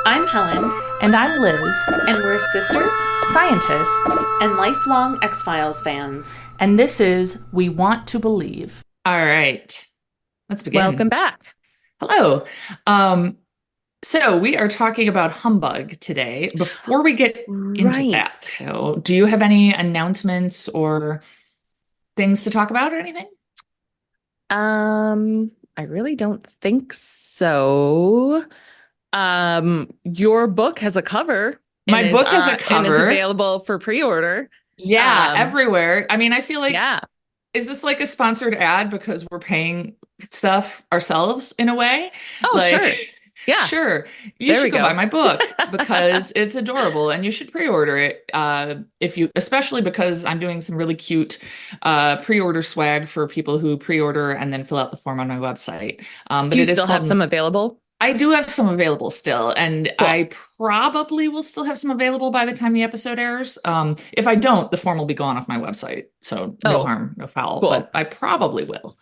I'm Helen. And I'm Liz. And we're sisters, Scientists. and lifelong X-Files fans. And this is We Want to Believe. All right. Let's begin. Welcome back. Hello. So we are talking about Humbug today. Before we get into that, so do you have any announcements or things to talk about or anything? I really don't think so. Your book has a cover. My book has a And cover. is available for pre-order. Yeah, everywhere. I mean, I feel like, Yeah. is this like a sponsored ad because we're paying stuff ourselves in a way? Oh, sure. Yeah. Sure. You There we should go go. buy my book because it's adorable and you should pre-order it. Especially because I'm doing some really cute pre-order swag for people who pre-order and then fill out the form on my website. But Do you it is still have called- some available? I do have some available still, and Cool. I probably will still have some available by the time the episode airs. If I don't, the form will be gone off my website. So no harm, no foul, Cool. but I probably will.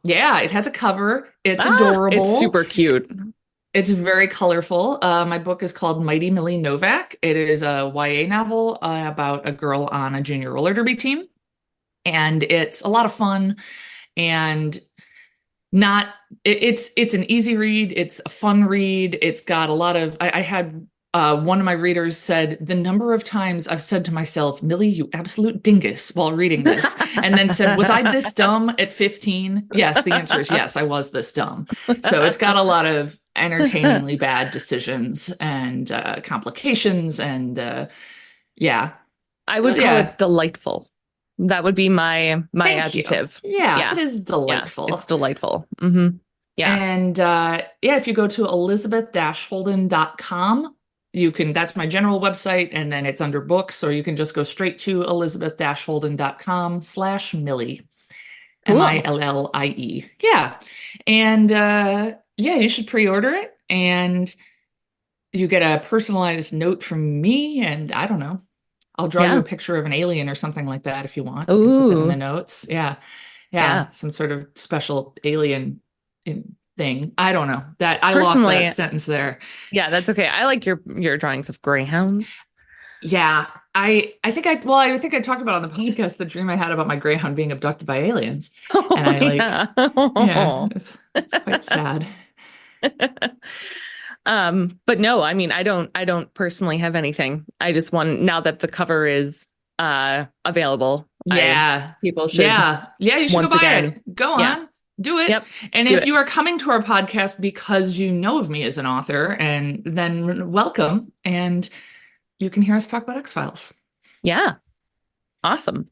Yeah, it has a cover. It's adorable. It's super cute. It's very colorful. My book is called Mighty Millie Novak. It is a YA novel about a girl on a junior roller derby team. And it's a lot of fun and it's an easy read. It's a fun read. It's got a lot of, I had one of my readers said, the number of times I've said to myself, Millie, you absolute dingus, while reading this, and then said, was I this dumb at 15? Yes, the answer is yes, I was this dumb. So it's got a lot of entertainingly bad decisions and complications and yeah. I would call it delightful. That would be my Thank adjective. you. Yeah, it is delightful. Yeah, it's delightful. Mm-hmm. Yeah. And if you go to elizabeth-holden.com, that's my general website, and then it's under books, or you can just go straight to elizabeth-holden.com/Millie. Cool. Millie. Yeah. And you should pre-order it, and you get a personalized note from me, and I don't know. I'll draw you a picture of an alien or something like that if you want. Ooh. You can put that in the notes. Yeah. Some sort of special alien thing. I don't know. That I lost that sentence there. Yeah, that's okay. I like your drawings of greyhounds. Yeah. I think I talked about on the podcast the dream I had about my greyhound being abducted by aliens. And it's quite sad. But no, I mean, I don't personally have anything. I just want, now that the cover is available. People should. Yeah, you should go buy it. Go on. Do it. Yep. And if you are coming to our podcast because you know of me as an author, and then welcome, and you can hear us talk about X-Files. Yeah. Awesome.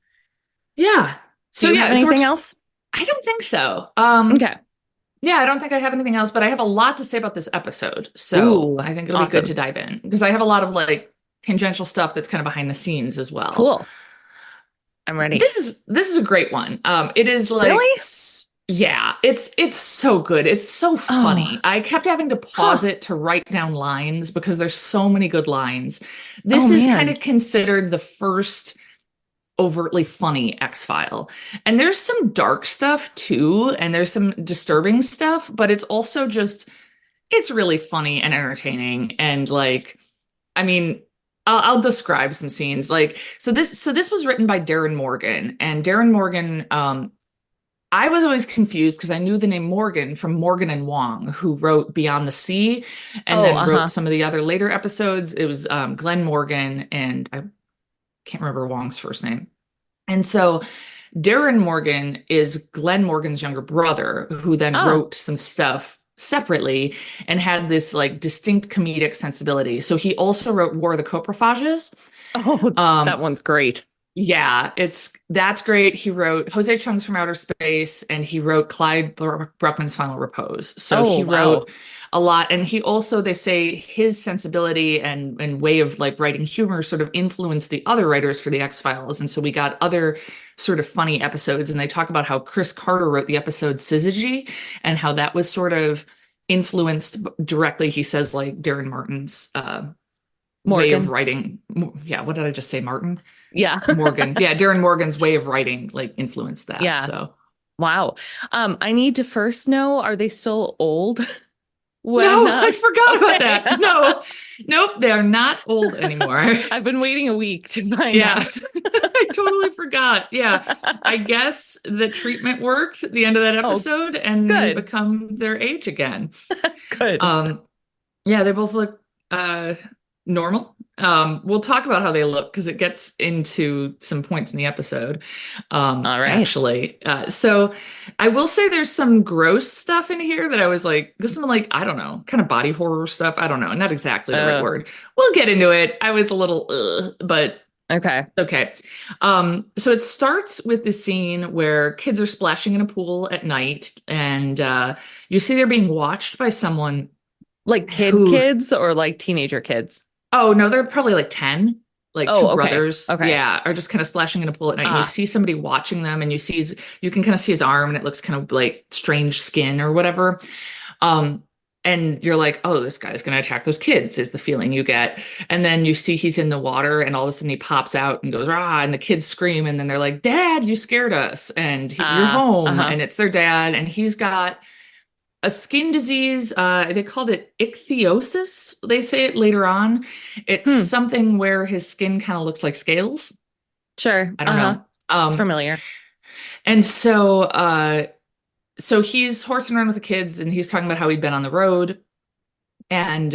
Yeah. So do you have anything else? I don't think so. Okay. Yeah, I don't think I have anything else, but I have a lot to say about this episode. So I think it'll be good to dive in because I have a lot of like tangential stuff that's kind of behind the scenes as well. Cool. I'm ready. This is a great one. It is like, really? Yeah, it's so good. It's so funny. I kept having to pause it to write down lines because there's so many good lines. This is kind of considered the first overtly funny X-File. And there's some dark stuff too, and there's some disturbing stuff, but it's also it's really funny and entertaining. And like, I mean, I'll describe some scenes. Like, so this was written by Darren Morgan, and Darren Morgan, I was always confused because I knew the name Morgan from Morgan and Wong, who wrote Beyond the Sea and then wrote some of the other later episodes. It was Glenn Morgan, and I can't remember Wong's first name. And so Darren Morgan is Glenn Morgan's younger brother, who then wrote some stuff separately and had this like distinct comedic sensibility. So he also wrote War of the Coprophages. Oh, that one's great. Yeah, that's great. He wrote Jose Chung's From Outer Space, and he wrote Clyde Bruckman's Final Repose. So he wrote a lot. And he also, they say his sensibility and way of like writing humor sort of influenced the other writers for the X-Files. And so we got other sort of funny episodes. And they talk about how Chris Carter wrote the episode Syzygy and how that was sort influenced directly, he says, like Darren Martin's way of writing. Yeah, what did I just say, Martin? Yeah. Morgan. Yeah, Darren Morgan's way of writing like influenced that. Yeah. So Wow. I need to first know, are they still old? No, When I forgot about that. okay. No, nope, they are not old anymore. I've been waiting a week to find Yeah, out. I totally forgot. Yeah, I guess the treatment worked at the end of that Oh, episode and they good. become their age again. Good. Um, yeah, they both look uh normal. We'll talk about how they look because it gets into some points in the episode. All right. Actually. So I will say there's some gross stuff in here that I was like, this is like, I don't know, kind of body horror stuff. I don't know, not exactly the right Uh, word. We'll get into it. I was a little but okay. okay. So it starts with the scene where kids are splashing in a pool at night, and you see they're being watched by someone Like kid who, kids or like teenager kids? oh no, they're probably like 10, like two Oh, okay. brothers, Okay. yeah, are just kind of splashing in a pool at night. And you Ah, see somebody watching them, and you can kind of see his arm, and it looks kind of like strange skin or whatever. Um, and you're like, oh, this guy's going to attack those kids, is the feeling you get. And then you see he's in the water, and all of a sudden he pops out and goes, rah, and the kids scream. And then they're like, Dad, you scared us. And you're home. uh-huh. And it's their dad. And he's got a skin disease. They called it ichthyosis. They say it later on. It's Hmm. something where his skin kind of looks like scales. Sure. I don't Uh-huh. know. It's familiar. And so he's horsing around with the kids and he's talking about how he'd been on the road. And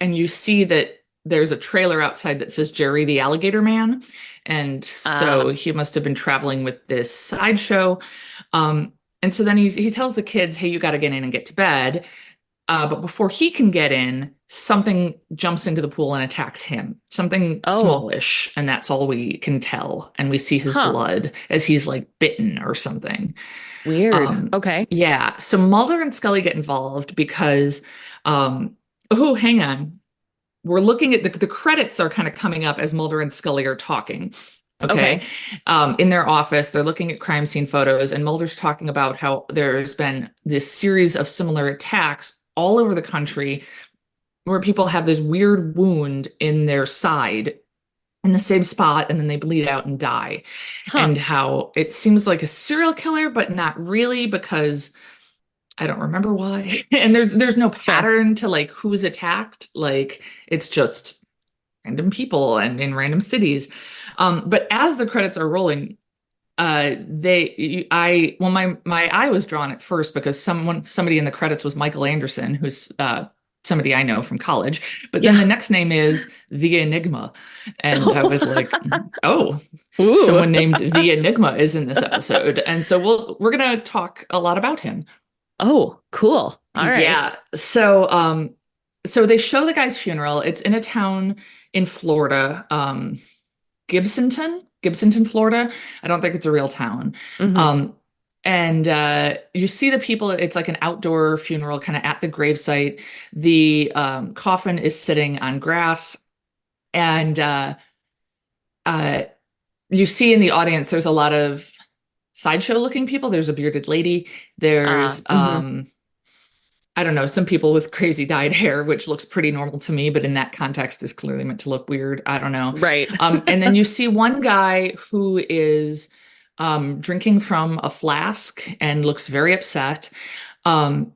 you see that there's a trailer outside that says Jerry the Alligator Man. And Uh, so he must have been traveling with this sideshow. Um, and so then he tells the kids, hey, you got to get in and get to bed. But before he can get in, something jumps into the pool and attacks him. Something oh, smallish, and that's all we can tell. And we see his huh. blood as he's like bitten or something. Weird. Okay. Yeah. So Mulder and Scully get involved because, oh, hang on. We're looking at the credits are kind of coming up as Mulder and Scully are talking. Okay. Okay. In their office, they're looking at crime scene photos, and Mulder's talking about how there's been this series of similar attacks all over the country where people have this weird wound in their side in the same spot and then they bleed out and die. Huh. And how it seems like a serial killer, but not really because I don't remember why. And there's no Sure. pattern to like who's attacked. Like it's just random people and in random cities. But as the credits are rolling, my eye was drawn at first because somebody in the credits was Michael Anderson, who's somebody I know from college. But then Yeah. the next name is The Enigma, and I was like, oh, Ooh. someone named The Enigma is in this episode, and so we're gonna talk a lot about him. Oh, cool. All right. Yeah. So they show the guy's funeral. It's in a town in Florida, Gibsonton, Florida. I don't think it's a real town. Hmm. Um, and you see the people, it's like an outdoor funeral kind of at the gravesite. The coffin is sitting on grass. And uh, you see in the audience, there's a lot of sideshow looking people. There's a bearded lady. There's Hmm. I don't know, some people with crazy dyed hair, which looks pretty normal to me, but in that context is clearly meant to look weird. I don't know. Right. And then you see one guy who is drinking from a flask and looks very upset. Um,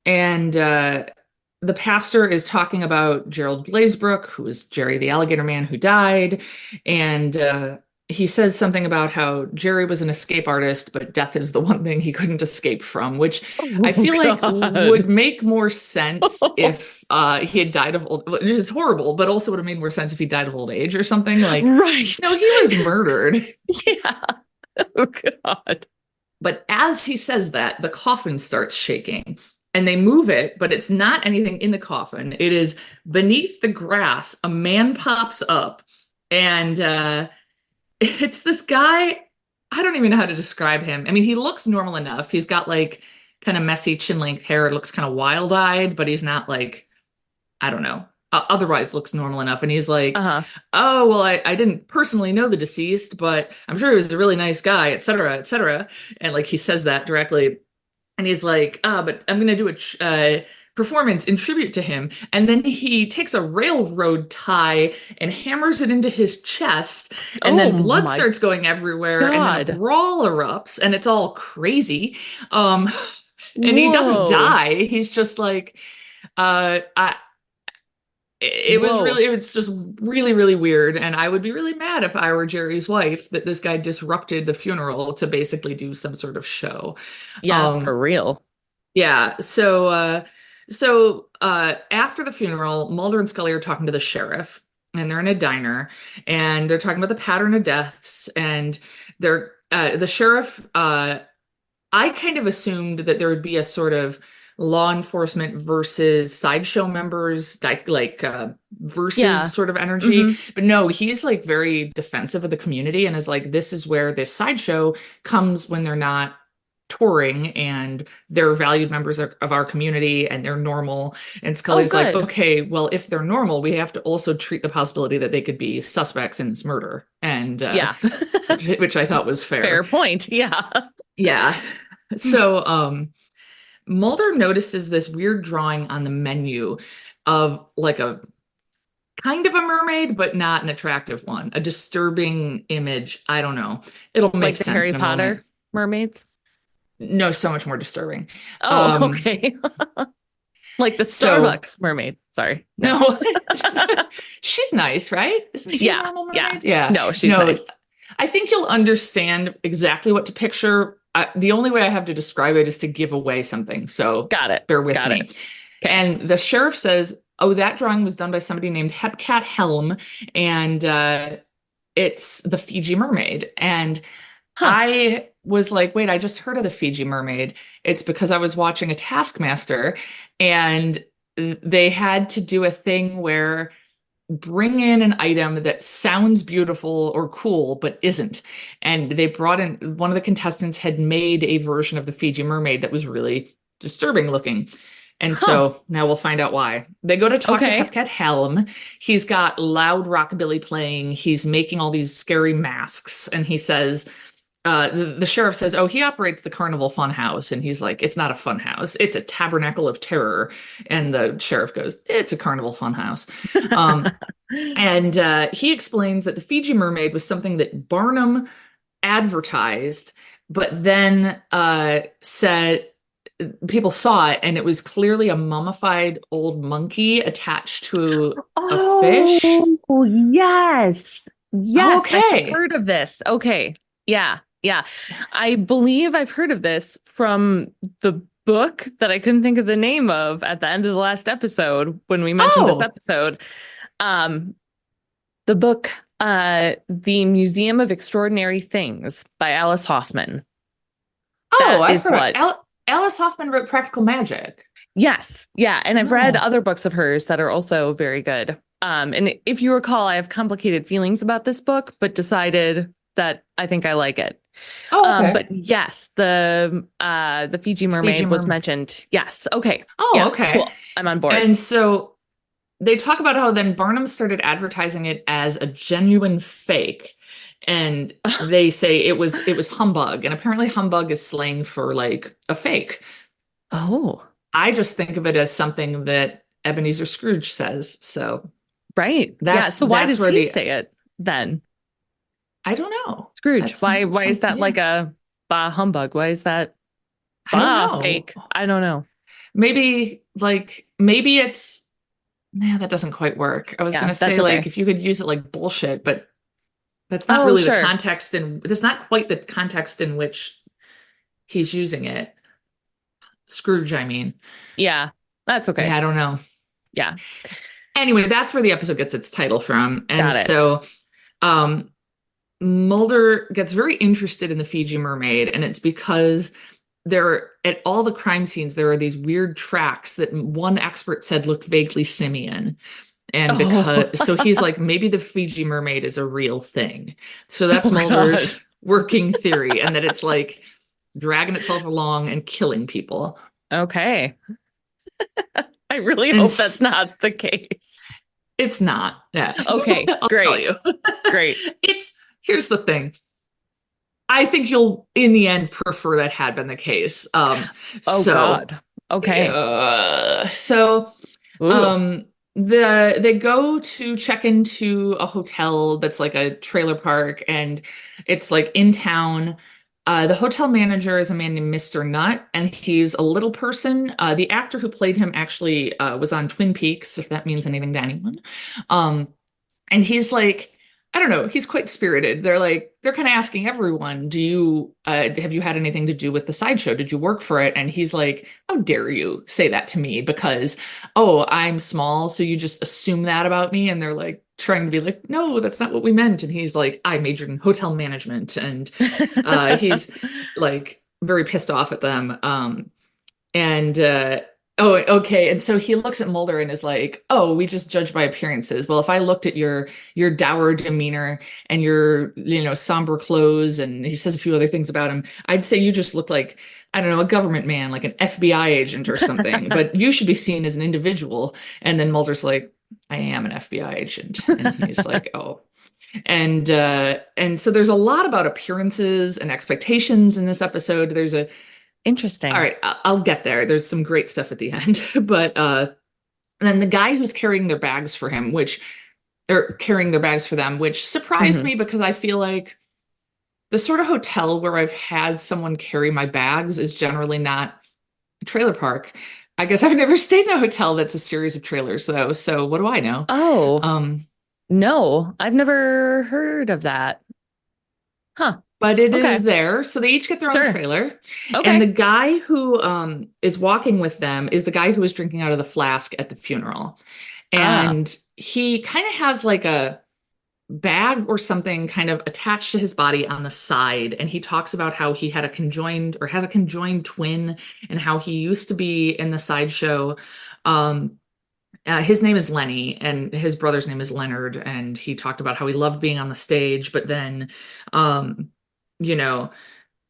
and the pastor is talking about Gerald Blazebrook, who is Jerry the Alligator Man who died. And he says something about how Jerry was an escape artist, but death is the one thing he couldn't escape from, which I Oh feel like God. would make more sense if he had died of old. It is horrible, but also would have made more sense if he died of old age or something. Like, no, Right. he was murdered. Yeah. Oh God. But as he says that, the coffin starts shaking and they move it, but it's not anything in the coffin. It is beneath the grass. A man pops up and it's this guy. I don't even know how to describe him. I mean, he looks normal enough. He's got like kind of messy chin length hair. It looks kind of wild eyed, but he's not like, I don't know. Otherwise looks normal enough. And he's like, Uh-huh. oh, well, I didn't personally know the deceased, but I'm sure he was a really nice guy, et cetera, et cetera. And like he says that directly. And he's like, but I'm going to do performance in tribute to him. And then he takes a railroad tie and hammers it into his chest. And Oh then blood my starts going everywhere. And then a God. brawl erupts and it's all crazy. Um, and he doesn't Whoa. die. He's just like, I, Whoa. it was just really, really weird. And I would be really mad if I were Jerry's wife that this guy disrupted the funeral to basically do some sort of show. Yeah, Um, for real. yeah. After the funeral, Mulder and Scully are talking to the sheriff, and they're in a diner, and they're talking about the pattern of deaths, and the sheriff. I kind of assumed that there would be a sort of law enforcement versus sideshow members, versus Yeah. sort of energy. Hmm. But no, he's like very defensive of the community and is like, this is where this sideshow comes when they're not touring and they're valued members of our community and they're normal. And Oh, Scully's like, good. okay, well, if they're normal, we have to also treat the possibility that they could be suspects in this murder. And Yeah. which I thought was Fair fair. point. Yeah. Yeah. So Mulder notices this weird drawing on the menu of like a kind of a mermaid, but not an attractive one, a disturbing image. I don't know. It'll make Like the sense Harry in a moment. Potter mermaids. No, so much more disturbing. Oh, Um, okay. Like the so Starbucks mermaid. Sorry. No. no, she's nice, right? Isn't she a Yeah. normal Yeah. mermaid? Yeah. No, she's No, nice. I think you'll understand exactly what to picture. The only way I have to describe it is to give away something. So Got it. bear with Got me. it. Okay. And the sheriff says, oh, that drawing was done by somebody named Hepcat Helm, and it's the Fiji Mermaid. And Huh. I was like, wait, I just heard of the Fiji Mermaid. It's because I was watching a Taskmaster, and they had to do a thing where bring in an item that sounds beautiful or cool but isn't. And they brought in one of the contestants had made a version of the Fiji Mermaid that was really disturbing looking. And Huh. so now we'll find out why. They go to talk to Okay. Hepcat Helm. He's got loud rockabilly playing. He's making all these scary masks. And he says, the sheriff says, oh, he operates the Carnival Fun House. And he's like, it's not a fun house. It's a tabernacle of terror. And the sheriff goes, it's a Carnival Fun House. Um, and he explains that the Fiji Mermaid was something that Barnum advertised, but then said people saw it and it was clearly a mummified old monkey attached to a fish. Oh, yes. Yes, I've Okay. heard of this. Okay. Yeah. Yeah. I believe I've heard of this from the book that I couldn't think of the name of at the end of the last episode when we mentioned this Oh, episode. Um, the book, The Museum of Extraordinary Things by Alice Hoffman. That I've is heard of what. Alice Hoffman wrote Practical Magic. Yes. Yeah. And I've read Oh, other books of hers that are also very good. And if you recall, I have complicated feelings about this book, but decided that I think I like it. okay. But yes, the Fiji Fiji Mermaid was Mermaid. mentioned. Yes. Okay. Oh, Yeah. okay. Cool. I'm on board. And so they talk about how then Barnum started advertising it as a genuine fake. And they say it was humbug. And apparently humbug is slang for like a fake. Oh, I just think of it as something that Ebenezer Scrooge says. So right. Yeah. that's So why that's does where he the say it then? I don't know. Scrooge. That's Why is that something, yeah. like a bah humbug? Why is that I don't bah know. fake? I don't know. Maybe it's nah, that doesn't quite work. I was Yeah, gonna say that's like okay. if you could use it like bullshit, but that's not Oh, really the sure. context and that's not quite the context in which he's using it. Scrooge, I mean. Yeah, that's Yeah, okay. I don't know. Yeah, Anyway, that's where the episode gets its title from. And got it. so um Mulder gets very interested in the Fiji Mermaid, and it's because there at all the crime scenes there are these weird tracks that one expert said looked vaguely simian. And Oh, because so he's like, maybe the Fiji Mermaid is a real thing. So that's oh God. Mulder's working theory, and that it's like dragging itself along and killing people. Okay. I really And hope that's not the case. it's not. Yeah. Okay, I'll tell great. you. Great. It's here's the thing. I think you'll in the end prefer that had been the case. Oh So God. Okay. So Ooh. um they go to check into a hotel that's like a trailer park, and it's like in town. The hotel manager is a man named Mr. Nutt, and he's a little person. The actor who played him actually was on Twin Peaks, if that means anything to anyone. Um, and he's like, I don't know, he's quite spirited. They're kind of asking everyone, do you have you had anything to do with the sideshow? Did you work for it? And he's like, how dare you say that to me? Because, oh, I'm small, so you just assume that about me. And they're like trying to be like, no, that's not what we meant. And he's like, I majored in hotel management. And he's like very pissed off at them. And oh, okay. And so he looks at Mulder and is like, "Oh, we just judge by appearances. Well, if I looked at your dour demeanor and your, somber clothes," and he says a few other things about him, "I'd say you just look like, I don't know, a government man, like an FBI agent or something. But you should be seen as an individual." And then Mulder's like, "I am an FBI agent." And he's like, "Oh." And so there's a lot about appearances and expectations in this episode. All Interesting. right, I'll get there. There's some great stuff at the end. But then the guy who's carrying their bags for him, or carrying their bags for them, which surprised Hmm. me because I feel like the sort of hotel where I've had someone carry my bags is generally not a trailer park. I guess I've never stayed in a hotel that's a series of trailers though. So what do I know? Oh, Um, no, I've never heard of that. Huh. but it is Okay. there. So they each get their own Sure. trailer. And the Okay. guy who is walking with them is the guy who was drinking out of the flask at the funeral. Ah. And he kind of has like a bag or something kind of attached to his body on the side. And he talks about how he had a conjoined or has a conjoined twin, and how he used to be in the sideshow. Um, his name is Lenny, and his brother's name is Leonard. And he talked about how he loved being on the stage, but then, um, you know,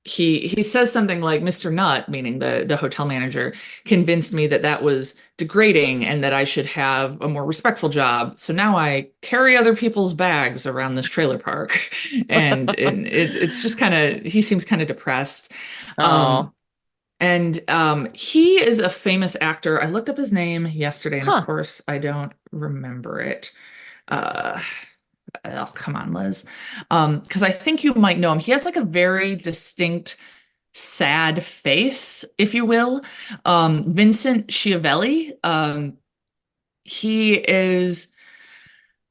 he says something like, Mr. Nutt, meaning the hotel manager, convinced me that that was degrading and that I should have a more respectful job. So now I carry other people's bags around this trailer park. It's just kind of, he seems kind of depressed. Um, Oh. and he is a famous actor. I looked up his name yesterday, and of Huh. course I don't remember it. Uh, oh, come on, Liz. Because I think you might know him. He has like a very distinct, sad face, if you will. Vincent Schiavelli. He is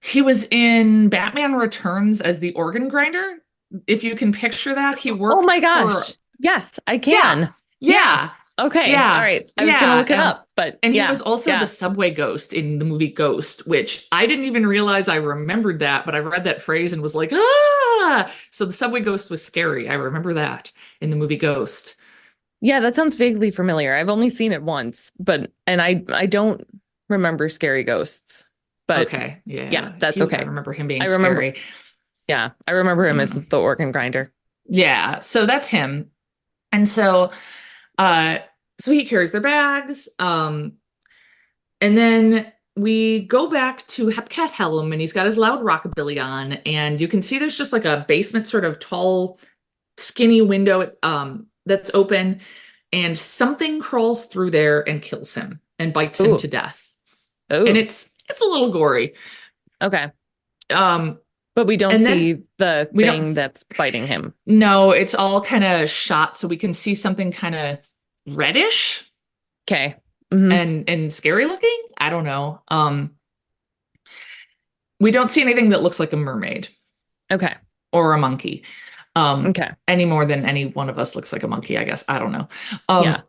he was in Batman Returns as the organ grinder. If you can picture that, he Oh worked my for, gosh. Yes, I yeah, can. Yeah. yeah, Okay. All yeah, right. I was gonna yeah. look it up, but And he yeah. was also the Yeah. subway ghost in the movie Ghost, which I didn't even realize I remembered that, but I read that phrase and was like, ah! So the subway ghost was scary. I remember that in the movie Ghost. Yeah, that sounds vaguely familiar. I've only seen it once, but and I don't remember scary ghosts. But Okay, yeah, yeah. that's I okay. remember him I being remember, scary. yeah, I remember him as Mm. the organ grinder. Yeah, so that's him. And uh so he carries their bags. And then we go back to Hepcat Hellum, and he's got his loud rockabilly on, and you can see there's just like a basement sort of tall, skinny window that's open, and something crawls through there and kills him and bites him Ooh. to death. And Ooh. it's a little gory. Okay. Um, But we don't and then see the we don't thing that's biting him. no, it's all kind of shot so we can see something kind of reddish Okay. Hmm. and scary looking. I don't know. We don't see anything that looks like a mermaid Okay. or a monkey. Okay. Any more than any one of us looks like a monkey, I guess. I don't know. Yeah.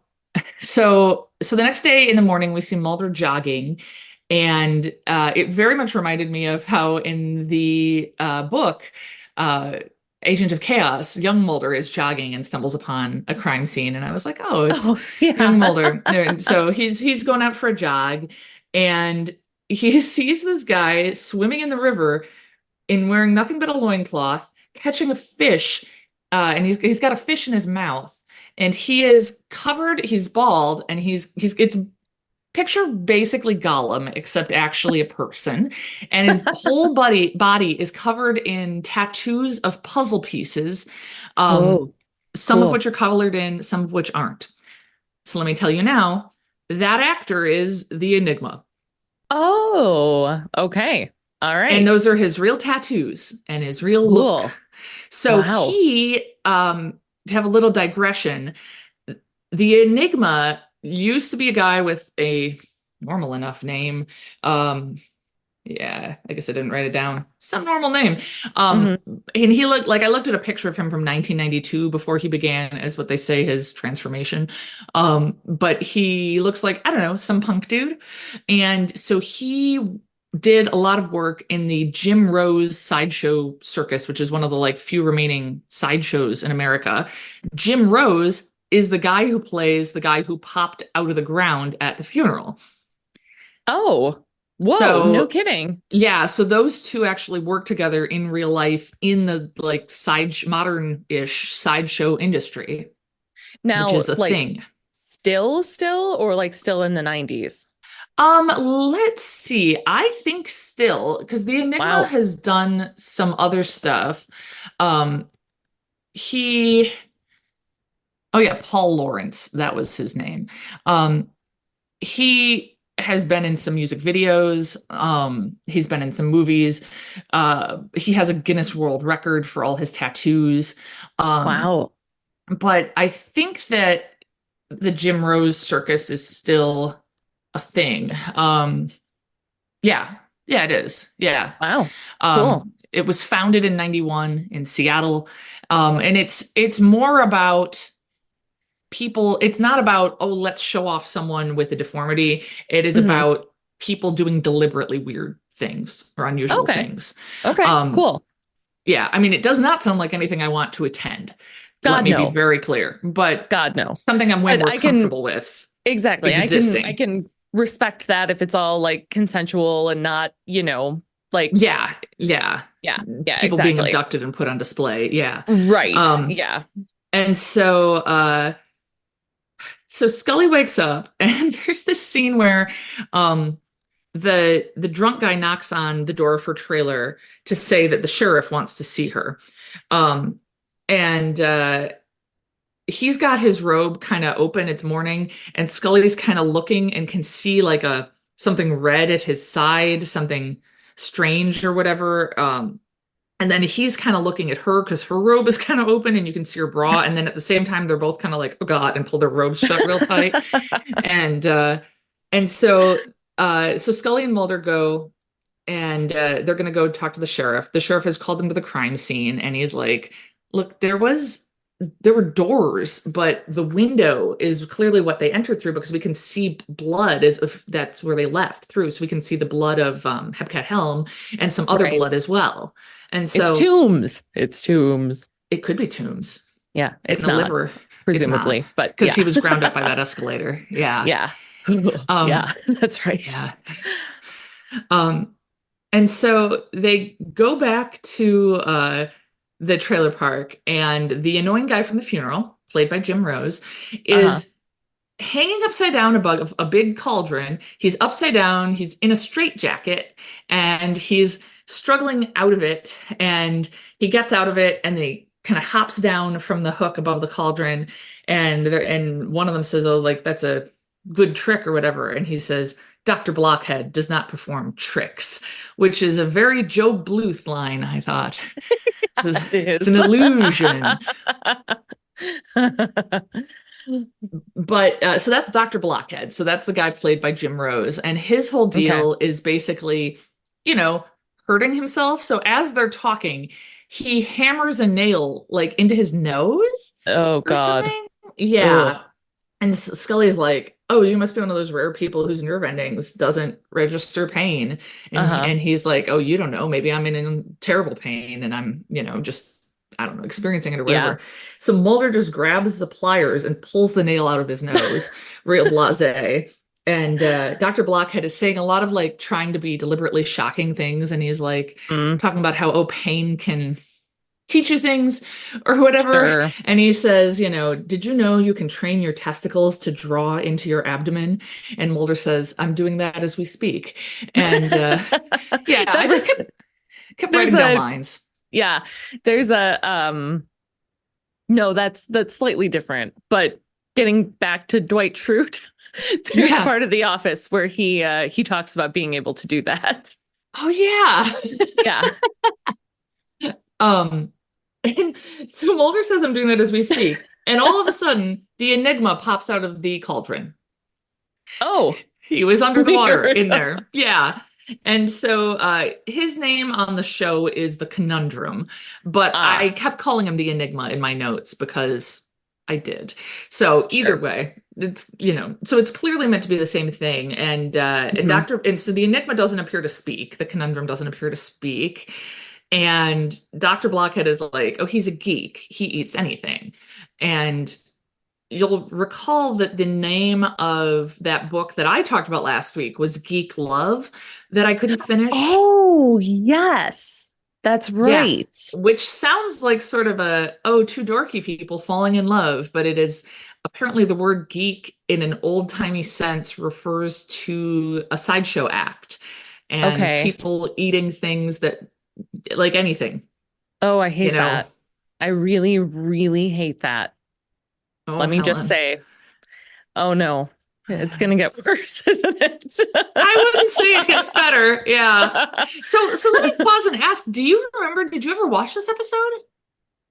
So the next day in the morning, we see Mulder jogging, and it very much reminded me of how in the book, uh, Agent of Chaos, young Mulder is jogging and stumbles upon a crime scene, and I was like, oh, it's Oh, young yeah. Mulder. And so he's going out for a jog, and he sees this guy swimming in the river in wearing nothing but a loincloth, catching a fish, and he's got a fish in his mouth, and he is covered. He's bald, and he's it's picture basically Gollum, except actually a person, and his whole body is covered in tattoos of puzzle pieces, um, Oh, some of cool. which are colored in, some of which aren't. So let me tell you now. that actor is the Enigma. Oh, okay. All And right. those are his real tattoos and his real look. Cool. So Wow. he, to have a little digression, the Enigma used to be a guy with a normal enough name. Um, yeah, I guess I didn't write it down. Some normal name. Um, Hmm. and he looked like I looked at a picture of him from 1992 before he began, as what they say, his transformation. But he looks like, I don't know, some punk dude. And so he did a lot of work in the Jim Rose sideshow circus, which is one of the like few remaining sideshows in America. Jim Rose is the guy who plays the guy who popped out of the ground at the funeral. Oh, whoa. No So kidding. yeah, so those two actually work together in real life in the like modern-ish sideshow industry, which Now, is a like thing. still, or like still in the 90s? Let's see. I think still, because the Enigma Wow. has done some other stuff. Um, he, oh yeah, Paul Lawrence, that was his name. Um, he has been in some music videos. He's been in some movies. He has a Guinness World Record for all his tattoos. Um, Wow. but I think that the Jim Rose Circus is still a thing. Yeah, yeah, it is. Yeah. Wow. Cool. It was founded in 91 in Seattle. And it's more about people, it's not about, oh, let's show off someone with a deformity. It is Hmm. about people doing deliberately weird things or unusual Okay. things. Okay. Um, Cool. yeah, I mean, it does not sound like anything I want to attend. Let God, me be no. very clear, but God, no. something I'm way But more I can comfortable with exactly. I existing. can respect that if it's all like consensual and not, like Yeah, yeah. yeah, yeah, People being exactly. abducted and put on display. Yeah. Right. Um, Yeah. and so Scully wakes up and there's this scene where um the drunk guy knocks on the door of her trailer to say that the sheriff wants to see her. Um and he's got his robe kind of open, it's morning, and Scully's kind of looking and can see like a something red at his side, something strange or whatever. And then he's kind of looking at her because her robe is kind of open and you can see her bra. And then at the same time, they're both kind of like, oh God, and pull their robes shut real tight. And so Scully and Mulder go and they're gonna go talk to the sheriff. The sheriff has called them to the crime scene and he's like, look, there were doors, but the window is clearly what they entered through because we can see blood as if that's where they left through. So we can see the blood of Hepcat Helm and some other Right. blood as well. And It's so tombs. It's tombs. it could be Tombs Yeah, getting it's a not, liver. It's not presumably, but because yeah. he was ground up by that escalator. Yeah. Yeah. Um, Yeah, that's right. yeah. Um, and so they go back to the trailer park, and the annoying guy from the funeral, played by Jim Rose, Uh-huh. is hanging upside down above a big cauldron. He's upside down, he's in a straitjacket, and he's struggling out of it. And he gets out of it, and then he kind of hops down from the hook above the cauldron. And one of them says, "Oh, like that's a good trick or whatever." And he says, "Dr. Blockhead does not perform tricks," which is a very Joe Bluth line, I thought. It It's is. an illusion. But so that's Dr. Blockhead. So that's the guy played by Jim Rose. And his whole Okay. deal is basically, you know, hurting himself. So as they're talking, he hammers a nail like into his nose Oh or God. something. Yeah. Ugh. And Scully's like, "Oh, you must be one of those rare people whose nerve endings doesn't register pain." Uh-huh. And he's like, "Oh, you don't know. Maybe I'm in terrible pain and I'm, just I don't know, experiencing it or Yeah. whatever." So Mulder just grabs the pliers and pulls the nail out of his nose, real blasé. And Dr. Blockhead is saying a lot of like trying to be deliberately shocking things, and he's like Mm, talking about how pain can teach you things or whatever. sure. And he says, "Did you know you can train your testicles to draw into your abdomen?" And Mulder says, "I'm doing that as we speak." And yeah, That I just kept there's writing down a lines. yeah, there's a no, that's slightly different. But getting back to Dwight Schrute, There's Yeah. part of The Office where he talks about being able to do that. Oh yeah. Yeah. Um, and so Mulder says I'm doing that as we speak, and all of a sudden the enigma pops out of the cauldron. Oh, He was under the water weird. in there. Yeah. And so his name on the show is the Conundrum, but I Ah, kept calling him the Enigma in my notes because I did. So either sure. way, it's so it's clearly meant to be the same thing. And Mhm. so the Enigma doesn't appear to speak. The Conundrum doesn't appear to speak. And Dr. Blockhead is like, oh, he's a geek. He eats anything. And you'll recall that the name of that book that I talked about last week was Geek Love that I couldn't finish. Oh, yes. That's Yeah, right. which sounds like sort of oh, two dorky people falling in love, but it is apparently the word geek in an old-timey sense refers to a sideshow act and Okay. people eating things that like anything, Oh, I you hate know. that. I really, really hate that. Oh, Let me just Helen. say, oh no, it's gonna get worse, isn't it? I wouldn't say it gets better. Yeah. So let me pause and ask, do you remember, did you ever watch this episode?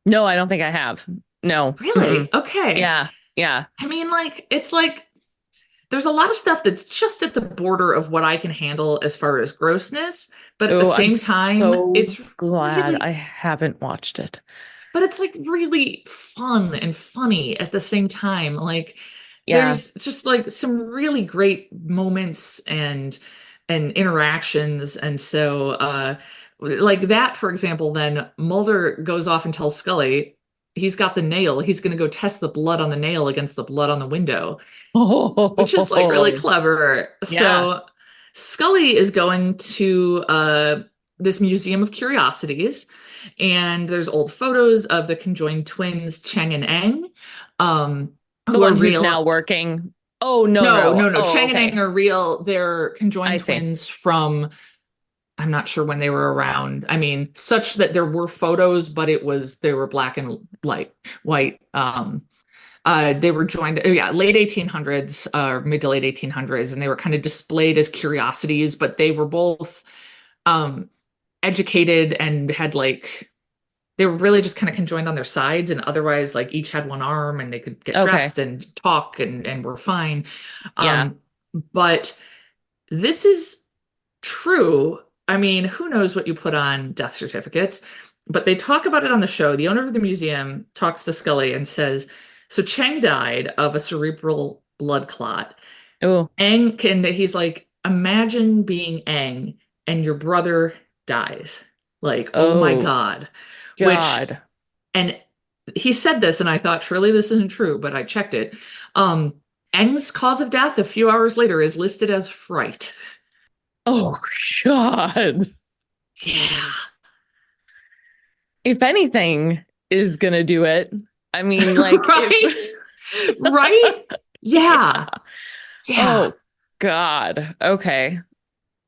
No, I don't think I have. No. Really? Mm-mm. Okay. Yeah. Yeah. I mean, like, it's like there's a lot of stuff that's just at the border of what I can handle as far as grossness, but at the Oh, I'm same time, so it's glad really, I haven't watched it. but it's like really fun and funny at the same time. Like, Yeah. there's just like some really great moments and interactions, and so like that, for example, then Mulder goes off and tells Scully he's got the nail. He's going to go test the blood on the nail against the blood on the window, which is like really Oh, clever. yeah. So Scully is going to this museum of curiosities, and there's old photos of the conjoined twins Cheng and Eng, um, The who are one who's now real. working. Oh, no, No, no. no, no. Oh, Cheng and Eng okay. are real. They're I conjoined see. twins from, I'm not sure when they were around. I mean, such that there were photos, but they were black and white. They were joined, yeah, late 1800s, mid to late 1800s, and they were kind of displayed as curiosities, but they were both um, educated and had like, they were really just kind of conjoined on their sides, and otherwise, like each had one arm and they could get Okay. dressed and talk and were fine. Yeah. Um, but this is true. I mean, who knows what you put on death certificates, but they talk about it on the show. The owner of the museum talks to Scully and says, so Cheng died of a cerebral blood clot. Oh, He's like, imagine being Aang and your brother dies. Like, oh my oh, God. Which, God. and he said this, and I thought, surely this isn't true, but I checked it. Um, Aang's cause of death a few hours later is listed as fright. Oh, God. Yeah. If anything is gonna do it, I mean, like, Right? if, Right? Yeah. yeah. Yeah. Oh, God. Okay.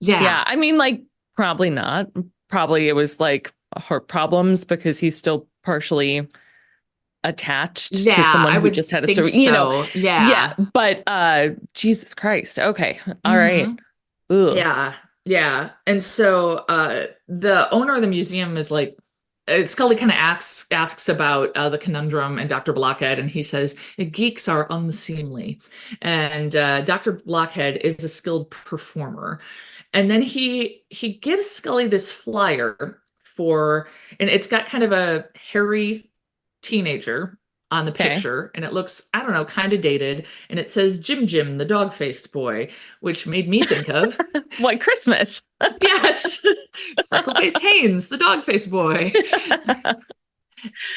Yeah. Yeah. I mean, like, probably not. Probably it was like heart problems because he's still partially attached to Yeah, someone I who would just had a think surgery, so. yeah, Yeah. but Jesus Christ. Okay. All right. Hmm. Ugh. Yeah. Yeah. And so the owner of the museum is like, Scully kind of asks about the conundrum and Dr. Blockhead, and he says geeks are unseemly, and Dr. Blockhead is a skilled performer. And then he gives Scully this flyer for, and it's got kind of a hairy teenager on the Okay. picture, and it looks, I don't know, kind of dated, and it says Jim Jim, the dog-faced boy, which made me think of, White Christmas. yes, freckle-faced Haynes, the dog-faced boy.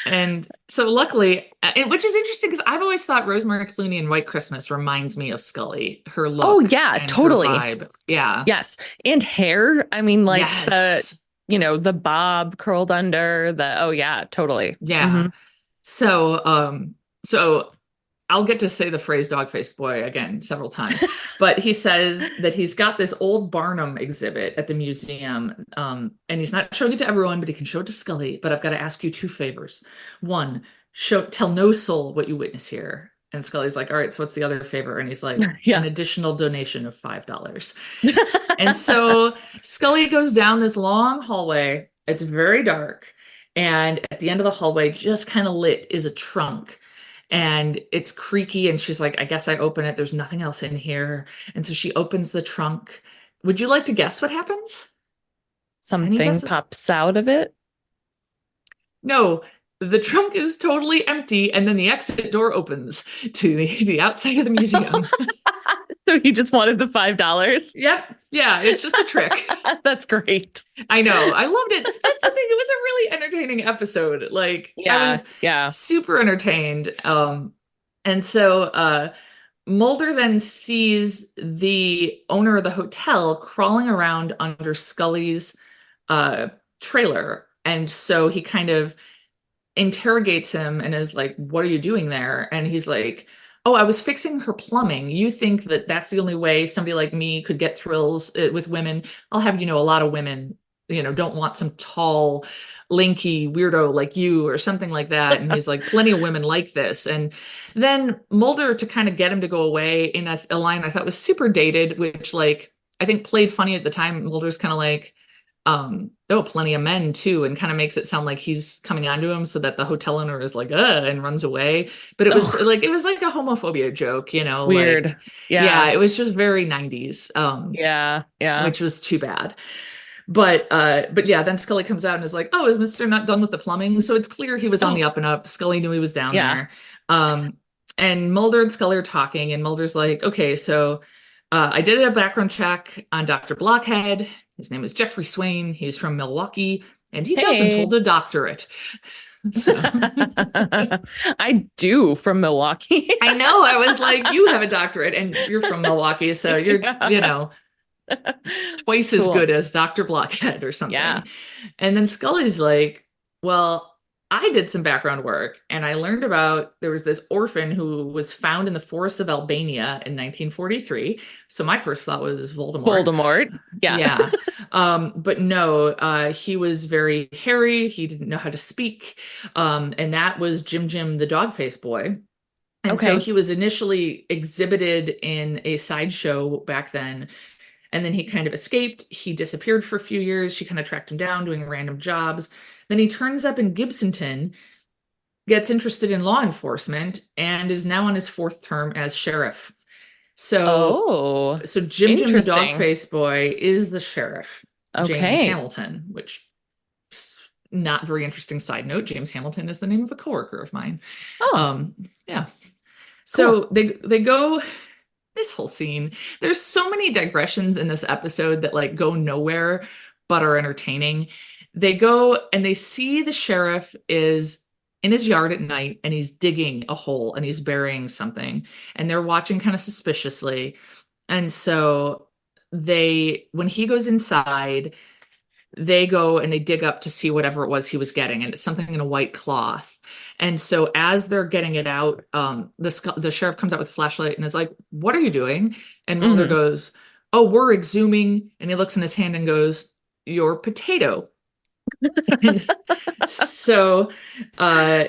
And so luckily, which is interesting because I've always thought Rosemary Clooney in White Christmas reminds me of Scully, her Oh look yeah, and her totally. vibe. Yeah. Yes. And hair. I mean, like Yes. the bob curled under the, oh yeah, totally. Yeah. Hmm. So I'll get to say the phrase dog-faced boy again several times, but he says that he's got this old Barnum exhibit at the museum, and he's not showing it to everyone, but he can show it to Scully. But I've got to ask you two favors. One, tell no soul what you witness here. And Scully's like, all right, so what's the other favor? And he's like, an Yeah. additional donation of $5. And so Scully goes down this long hallway. It's very dark. And at the end of the hallway, just kind of lit, is a trunk. And it's creaky. And she's like, I guess I open it. There's nothing else in here. And so she opens the trunk. Would you like to guess what happens? Any Something guesses? pops out of it. No, the trunk is totally empty. And then the exit door opens to the outside of the museum. So he just wanted the $5. Yep. Yeah, it's just a trick. That's great. I know. I loved it. That's the thing. It was a really entertaining episode. Like I Yeah, was yeah. super entertained. And so Mulder then sees the owner of the hotel crawling around under Scully's trailer. And so he kind of interrogates him and is like, what are you doing there? And he's like, oh, I was fixing her plumbing. You think that that's the only way somebody like me could get thrills with women? I'll have you know, a lot of women, you know, don't want some tall, lanky weirdo like you or something like that. And he's like, plenty of women like this. And then Mulder, to kind of get him to go away, in a line I thought was super dated, which like I think played funny at the time. Mulder's kind of like, oh, plenty of men too, and kind of makes it sound like he's coming onto him so that the hotel owner is like, and runs away. But it was like a homophobia joke, you know, Weird. like, Yeah. it was just very 90s, Yeah. Yeah. which was too bad. But yeah, then Scully comes out and is like, oh, is Mr. not done with the plumbing? So it's clear he was on Oh, the up and up. Scully knew he was down yeah. there. And Mulder and Scully are talking, and Mulder's like, okay, so I did a background check on Dr. Blockhead. His name is Jeffrey Swain. He's from Milwaukee, and he doesn't Hey. hold a doctorate. So I do from Milwaukee. I know. I was like, you have a doctorate, and you're from Milwaukee, so you're, Yeah. you know, twice as Cool. good as Dr. Blockhead or something. Yeah. And then Scully's like, well, I did some background work and I learned about there was this orphan who was found in the forests of Albania in 1943. So my first thought was Voldemort. Voldemort. Yeah. Yeah. But no, he was very hairy. He didn't know how to speak. And that was Jim the dog face boy. And so Okay. he was initially exhibited in a sideshow back then. And then he kind of escaped. He disappeared for a few years. She kind of tracked him down doing random jobs. Then he turns up in Gibsonton, gets interested in law enforcement, and is now on his fourth term as sheriff. Oh, So Jim the dog interesting. face boy is the sheriff, James Okay. Hamilton, which is not very interesting side note. James Hamilton is the name of a coworker of mine. Oh, Yeah. So cool. they go this whole scene. There's so many digressions in this episode that like go nowhere but are entertaining. They go and they see the sheriff is in his yard at night and he's digging a hole and he's burying something, and they're watching kind of suspiciously. And so when he goes inside, they go and they dig up to see whatever it was he was getting, and it's something in a white cloth. And so as they're getting it out, the sheriff comes out with a flashlight and is like, what are you doing? And Mulder Mhm. goes, oh, we're exhuming. And he looks in his hand and goes, your potato. So uh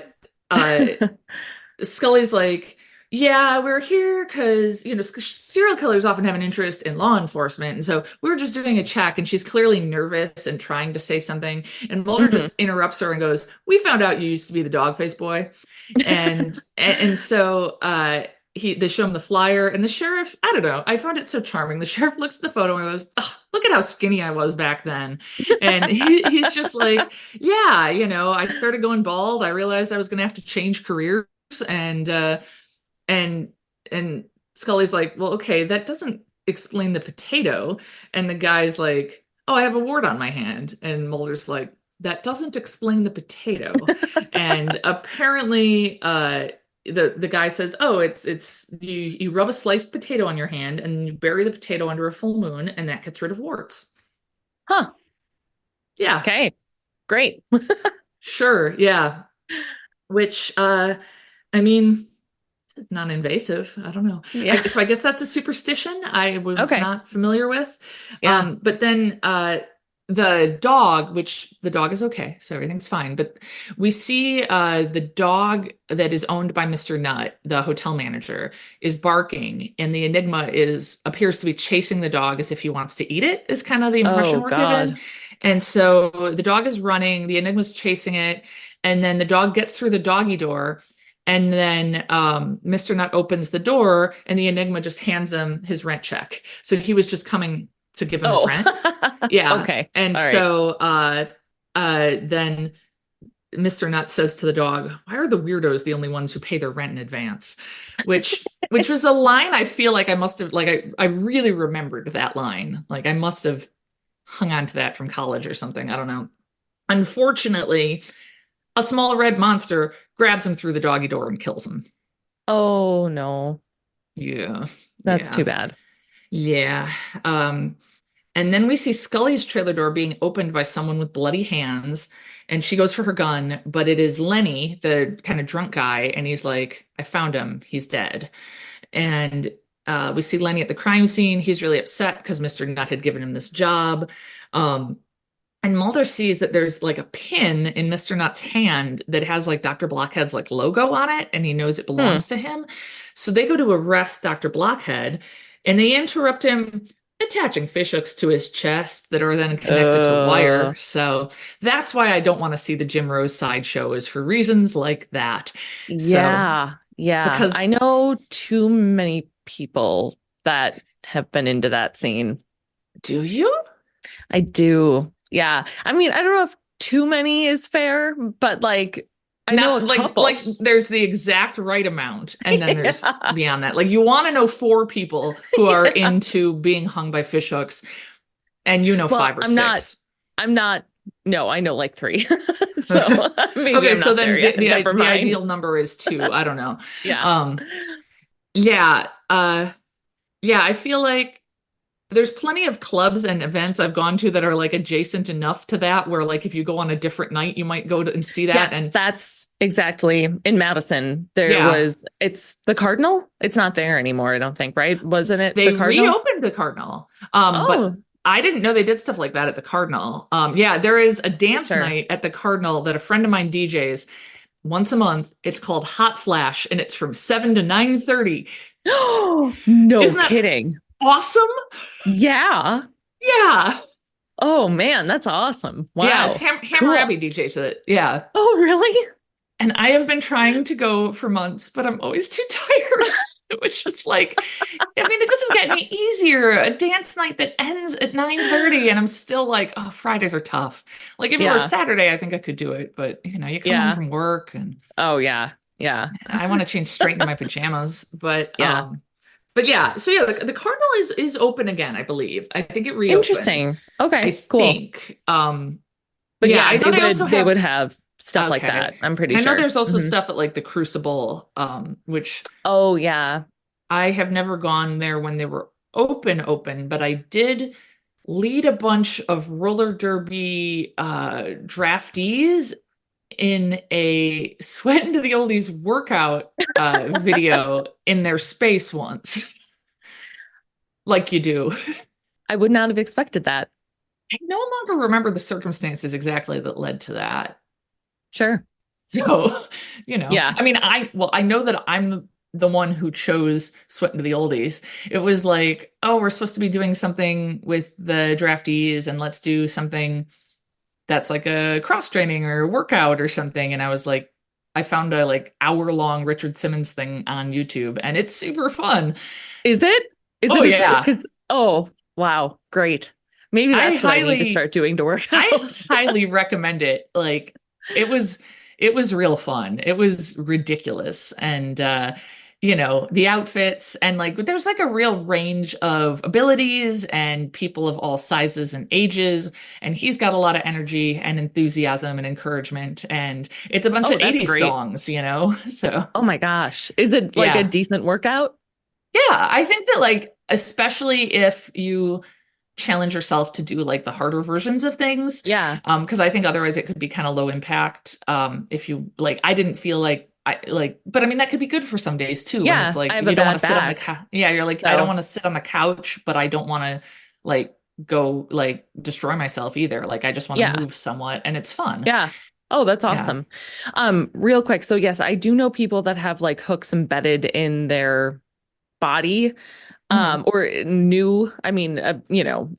Scully's like, yeah, we're here because, you know, serial killers often have an interest in law enforcement. And so we were just doing a check, and she's clearly nervous and trying to say something. And Mulder Mhm. just interrupts her and goes, we found out you used to be the dog face boy. And so they show him the flyer, and the sheriff, I don't know, I found it so charming. The sheriff looks at the photo and goes, oh, look at how skinny I was back then. And he's just like, yeah, you know, I started going bald. I realized I was going to have to change careers. And and Scully's like, well, okay, that doesn't explain the potato. And the guy's like, oh, I have a wart on my hand. And Mulder's like, that doesn't explain the potato. And apparently the guy says, oh, it's you rub a sliced potato on your hand and you bury the potato under a full moon, and that gets rid of warts. Huh. Yeah. Okay. Great. Sure. Yeah. Which I mean, it's non-invasive. I don't know. Yeah. So I guess that's a superstition I was Okay. not familiar with. Yeah. But then the dog, which the dog is okay, so everything's fine. But we see the dog that is owned by Mr. Nutt, the hotel manager, is barking, and the Enigma appears to be chasing the dog as if he wants to eat it, is kind of the impression Oh we're given. God. And so the dog is running, the Enigma's chasing it, and then the dog gets through the doggy door. And then Mr. Nutt opens the door, and the Enigma just hands him his rent check. So he was just coming to give him his Oh. rent. Yeah. Okay. And All right. so then Mr. Nutt says to the dog, "Why are the weirdos the only ones who pay their rent in advance?" Which was a line I feel like I must have I really remembered that line. Like I must have hung on to that from college or something. I don't know. Unfortunately, a small red monster grabs him through the doggy door and kills him. Oh no. Yeah. That's Yeah. too bad. Yeah. And then we see Scully's trailer door being opened by someone with bloody hands, and she goes for her gun, but it is Lenny, the kind of drunk guy, and he's like, "I found him. He's dead." And we see Lenny at the crime scene. He's really upset because Mr. Nutt had given him this job. And Mulder sees that there's like a pin in Mr. Nutt's hand that has like Dr. Blockhead's like logo on it, and he knows it belongs to him. So they go to arrest Dr. Blockhead, and they interrupt him attaching fishhooks to his chest that are then connected to wire. So that's why I don't want to see the Jim Rose sideshow, is for reasons like that. Yeah. So, Yeah. because I know too many people that have been into that scene. do you? I do. Yeah. I mean, I don't know if too many is fair, but like I know a couple. Like there's the exact right amount, and then there's Yeah. beyond that. Like you want to know 4 people who are into being hung by fishhooks, and you know Well, 5 or I'm 6. not. No, I know like 3. So maybe Okay, I'm so not then there yet. Never the mind. ideal number is 2. I don't know. Yeah. Yeah. Yeah, I feel like there's plenty of clubs and events I've gone to that are like adjacent enough to that, where like if you go on a different night, you might go to and see that. Yes, And that's exactly in Madison. It's the Cardinal. It's not there anymore, I don't think, right? Wasn't it they the Cardinal? reopened the Cardinal. But I didn't know they did stuff like that at the Cardinal. Yeah, there is a dance night at the Cardinal that a friend of mine DJs once a month. It's called Hot Flash, and it's from 7 to 9:30. No Isn't that kidding. awesome? Yeah. Yeah. Oh man, that's awesome. Wow. Yeah, it's Hammer Abbey DJs it. Yeah. Oh, really? And I have been trying to go for months, but I'm always too tired. It was just like, I mean, it doesn't get any easier. A dance night that ends at 9:30, and I'm still like, oh, Fridays are tough. Like if it were Saturday, I think I could do it. But you come home from work, and oh yeah. Yeah. I want to change straight into my pajamas. But yeah. But yeah, so yeah, the Cardinal is open again, I believe. I think it reopened. Interesting. Okay, I cool. think. But yeah, I know they would have stuff like that. I'm pretty sure. I know there's also stuff at like the Crucible, which oh yeah. I have never gone there when they were open, but I did lead a bunch of roller derby draftees in a Sweatin to the Oldies workout video in their space once. Like you do. I would not have expected that. I no longer remember the circumstances exactly that led to that. Sure. So, Yeah. I mean, I know that I'm the one who chose Sweatin to the Oldies. It was like, oh, we're supposed to be doing something with the draftees, and let's do something that's like a cross training or workout or something. And I was like, I found a like hour-long Richard Simmons thing on YouTube, and it's super fun. Is it? Yeah. Oh, wow. Great. Maybe that's what I need to start doing to work out. I highly recommend it. Like it was real fun. It was ridiculous. And the outfits, and like there's like a real range of abilities and people of all sizes and ages, and he's got a lot of energy and enthusiasm and encouragement, and it's a bunch of 80s songs, so oh my gosh, is it like a decent workout? Yeah, I think that like especially if you challenge yourself to do like the harder versions of things, because I think otherwise it could be kind of low impact. If you like, I didn't feel like but I mean, that could be good for some days too. Yeah. When it's like, I have you a don't bad want to sit on the back. you're like, So. I don't want to sit on the couch, but I don't want to like go like destroy myself either. Like I just want to Yeah. move somewhat and it's fun. Yeah. Oh, that's Yeah. awesome. Real quick. So yes, I do know people that have like hooks embedded in their body, Mhm. or new, I mean,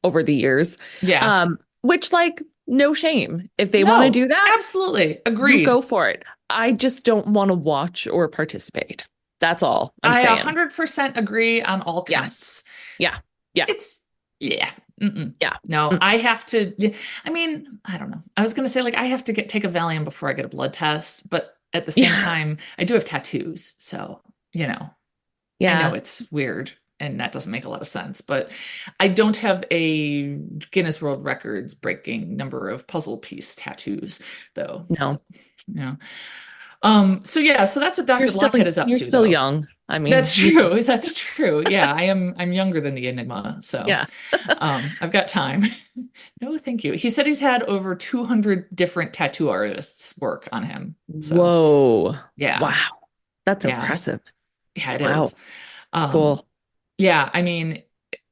over the years, Yeah. which like no shame. If they want to No, do that, absolutely. you Agreed. go for it. I just don't want to watch or participate. That's all I'm I saying. 100% agree on all Yes. counts. Yeah. Yeah. It's, yeah. Mm-mm. Yeah. No, Mm. I have to. I mean, I don't know. I was going to say, like, I have to take a Valium before I get a blood test, but at the same Yeah. time, I do have tattoos. So, I know Yeah. it's weird and that doesn't make a lot of sense, but I don't have a Guinness World Records breaking number of puzzle piece tattoos, though. So, No. yeah. So yeah, so that's what Dr. Blockhead is up You're to, still though. young. I mean, That's true. That's true. Yeah, I'm younger than the Enigma, so yeah. I've got time. No, thank you. He said he's had over 200 different tattoo artists work on him. So Whoa. yeah, Wow. That's yeah, impressive. yeah, it Wow. is. Um, Cool. yeah, I mean,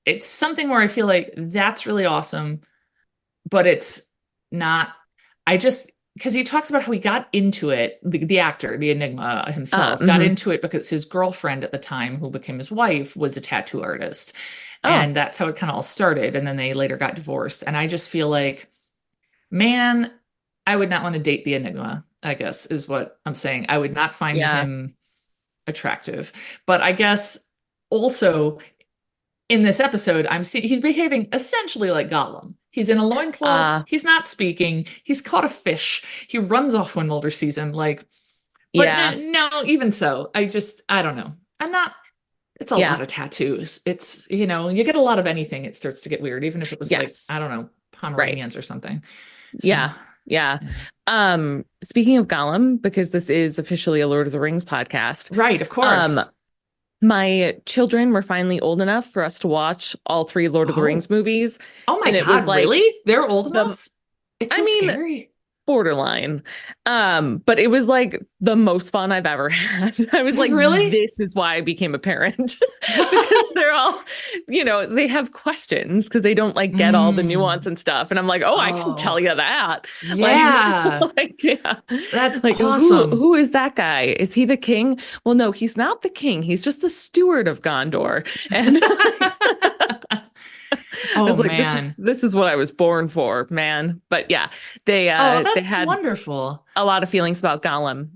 it's something where I feel like that's really awesome, but it's not. I just because he talks about how he got into it, the actor, the Enigma himself, got Mhm. into it because his girlfriend at the time, who became his wife, was a tattoo artist. Oh, And that's how it kind of all started. And then they later got divorced. And I just feel like, man, I would not want to date the Enigma, I guess, is what I'm saying. I would not find yeah. him attractive. But I guess also in this episode, I'm seeing he's behaving essentially like Gollum. He's in a loincloth. Uh, He's not speaking. He's caught a fish. He runs off when Mulder sees him. Like, but yeah. no, even so, I don't know. I'm not, it's a lot Yeah. of tattoos. It's, you get a lot of anything, it starts to get weird, even if it was like, Yes. I don't know, Right. Pomeranians or something. So, Yeah. Yeah. yeah. Speaking of Gollum, because this is officially a Lord of the Rings podcast, Right, of um, course. my children were finally old enough for us to watch all three Lord of the Oh, Rings movies. oh my And it was God, like really? They're old the, enough? It's I so mean, scary. borderline. But it was like the most fun I've ever had. I was like, Really? this is why I became a parent because they're all, they have questions because they don't like get all the nuance Mm. and stuff. And I'm like, oh, I can tell Oh, you that. Like, yeah. like, yeah. That's Like who awesome. who is that guy? Is he the king? Well, no, he's not the king. He's just the steward of Gondor. And I Oh was like, this is man. this is what I was born for, man. But yeah, Oh, they that's had wonderful. a lot of feelings about Gollum.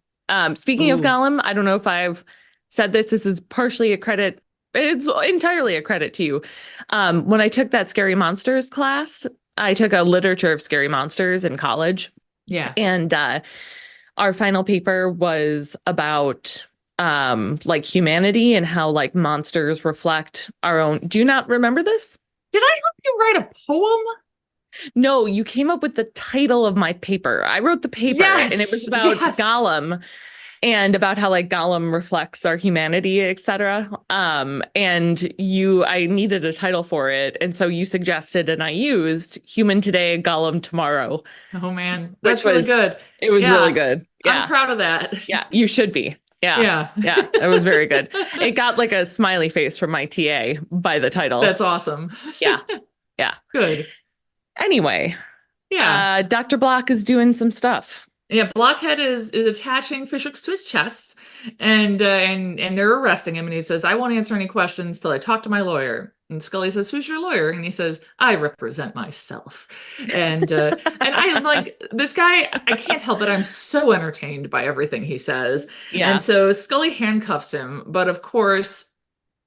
Speaking of Ooh. Gollum, I don't know if I've said this. This is partially a credit. It's entirely a credit to you. When I took that Scary Monsters class, I took a literature of scary monsters in college, Yeah. and our final paper was about like humanity and how like monsters reflect our own. Do you not remember this? Did I help you write a poem? No, you came up with the title of my paper. I wrote the paper and it was Yes. about Yes. Gollum and about how like Gollum reflects our humanity, etc. And I needed a title for it, and so you suggested, and I used "Human Today, Gollum Tomorrow," Oh man, which that's really was good. it was really Yeah. good. I'm Yeah, proud of that. yeah, you should be. Yeah, Yeah. yeah, it was very good. It got like a smiley face from my TA by the title. That's awesome. Yeah, yeah. Good. Anyway, Yeah. Dr. Block is doing some stuff. Yeah, Blockhead is attaching fishhooks to his chest, and they're arresting him. And he says, "I won't answer any questions till I talk to my lawyer." And Scully says, "Who's your lawyer?" And he says, "I represent myself." And I am like, this guy. I can't help it. I'm so entertained by everything he says. And Yeah, so Scully handcuffs him, but of course,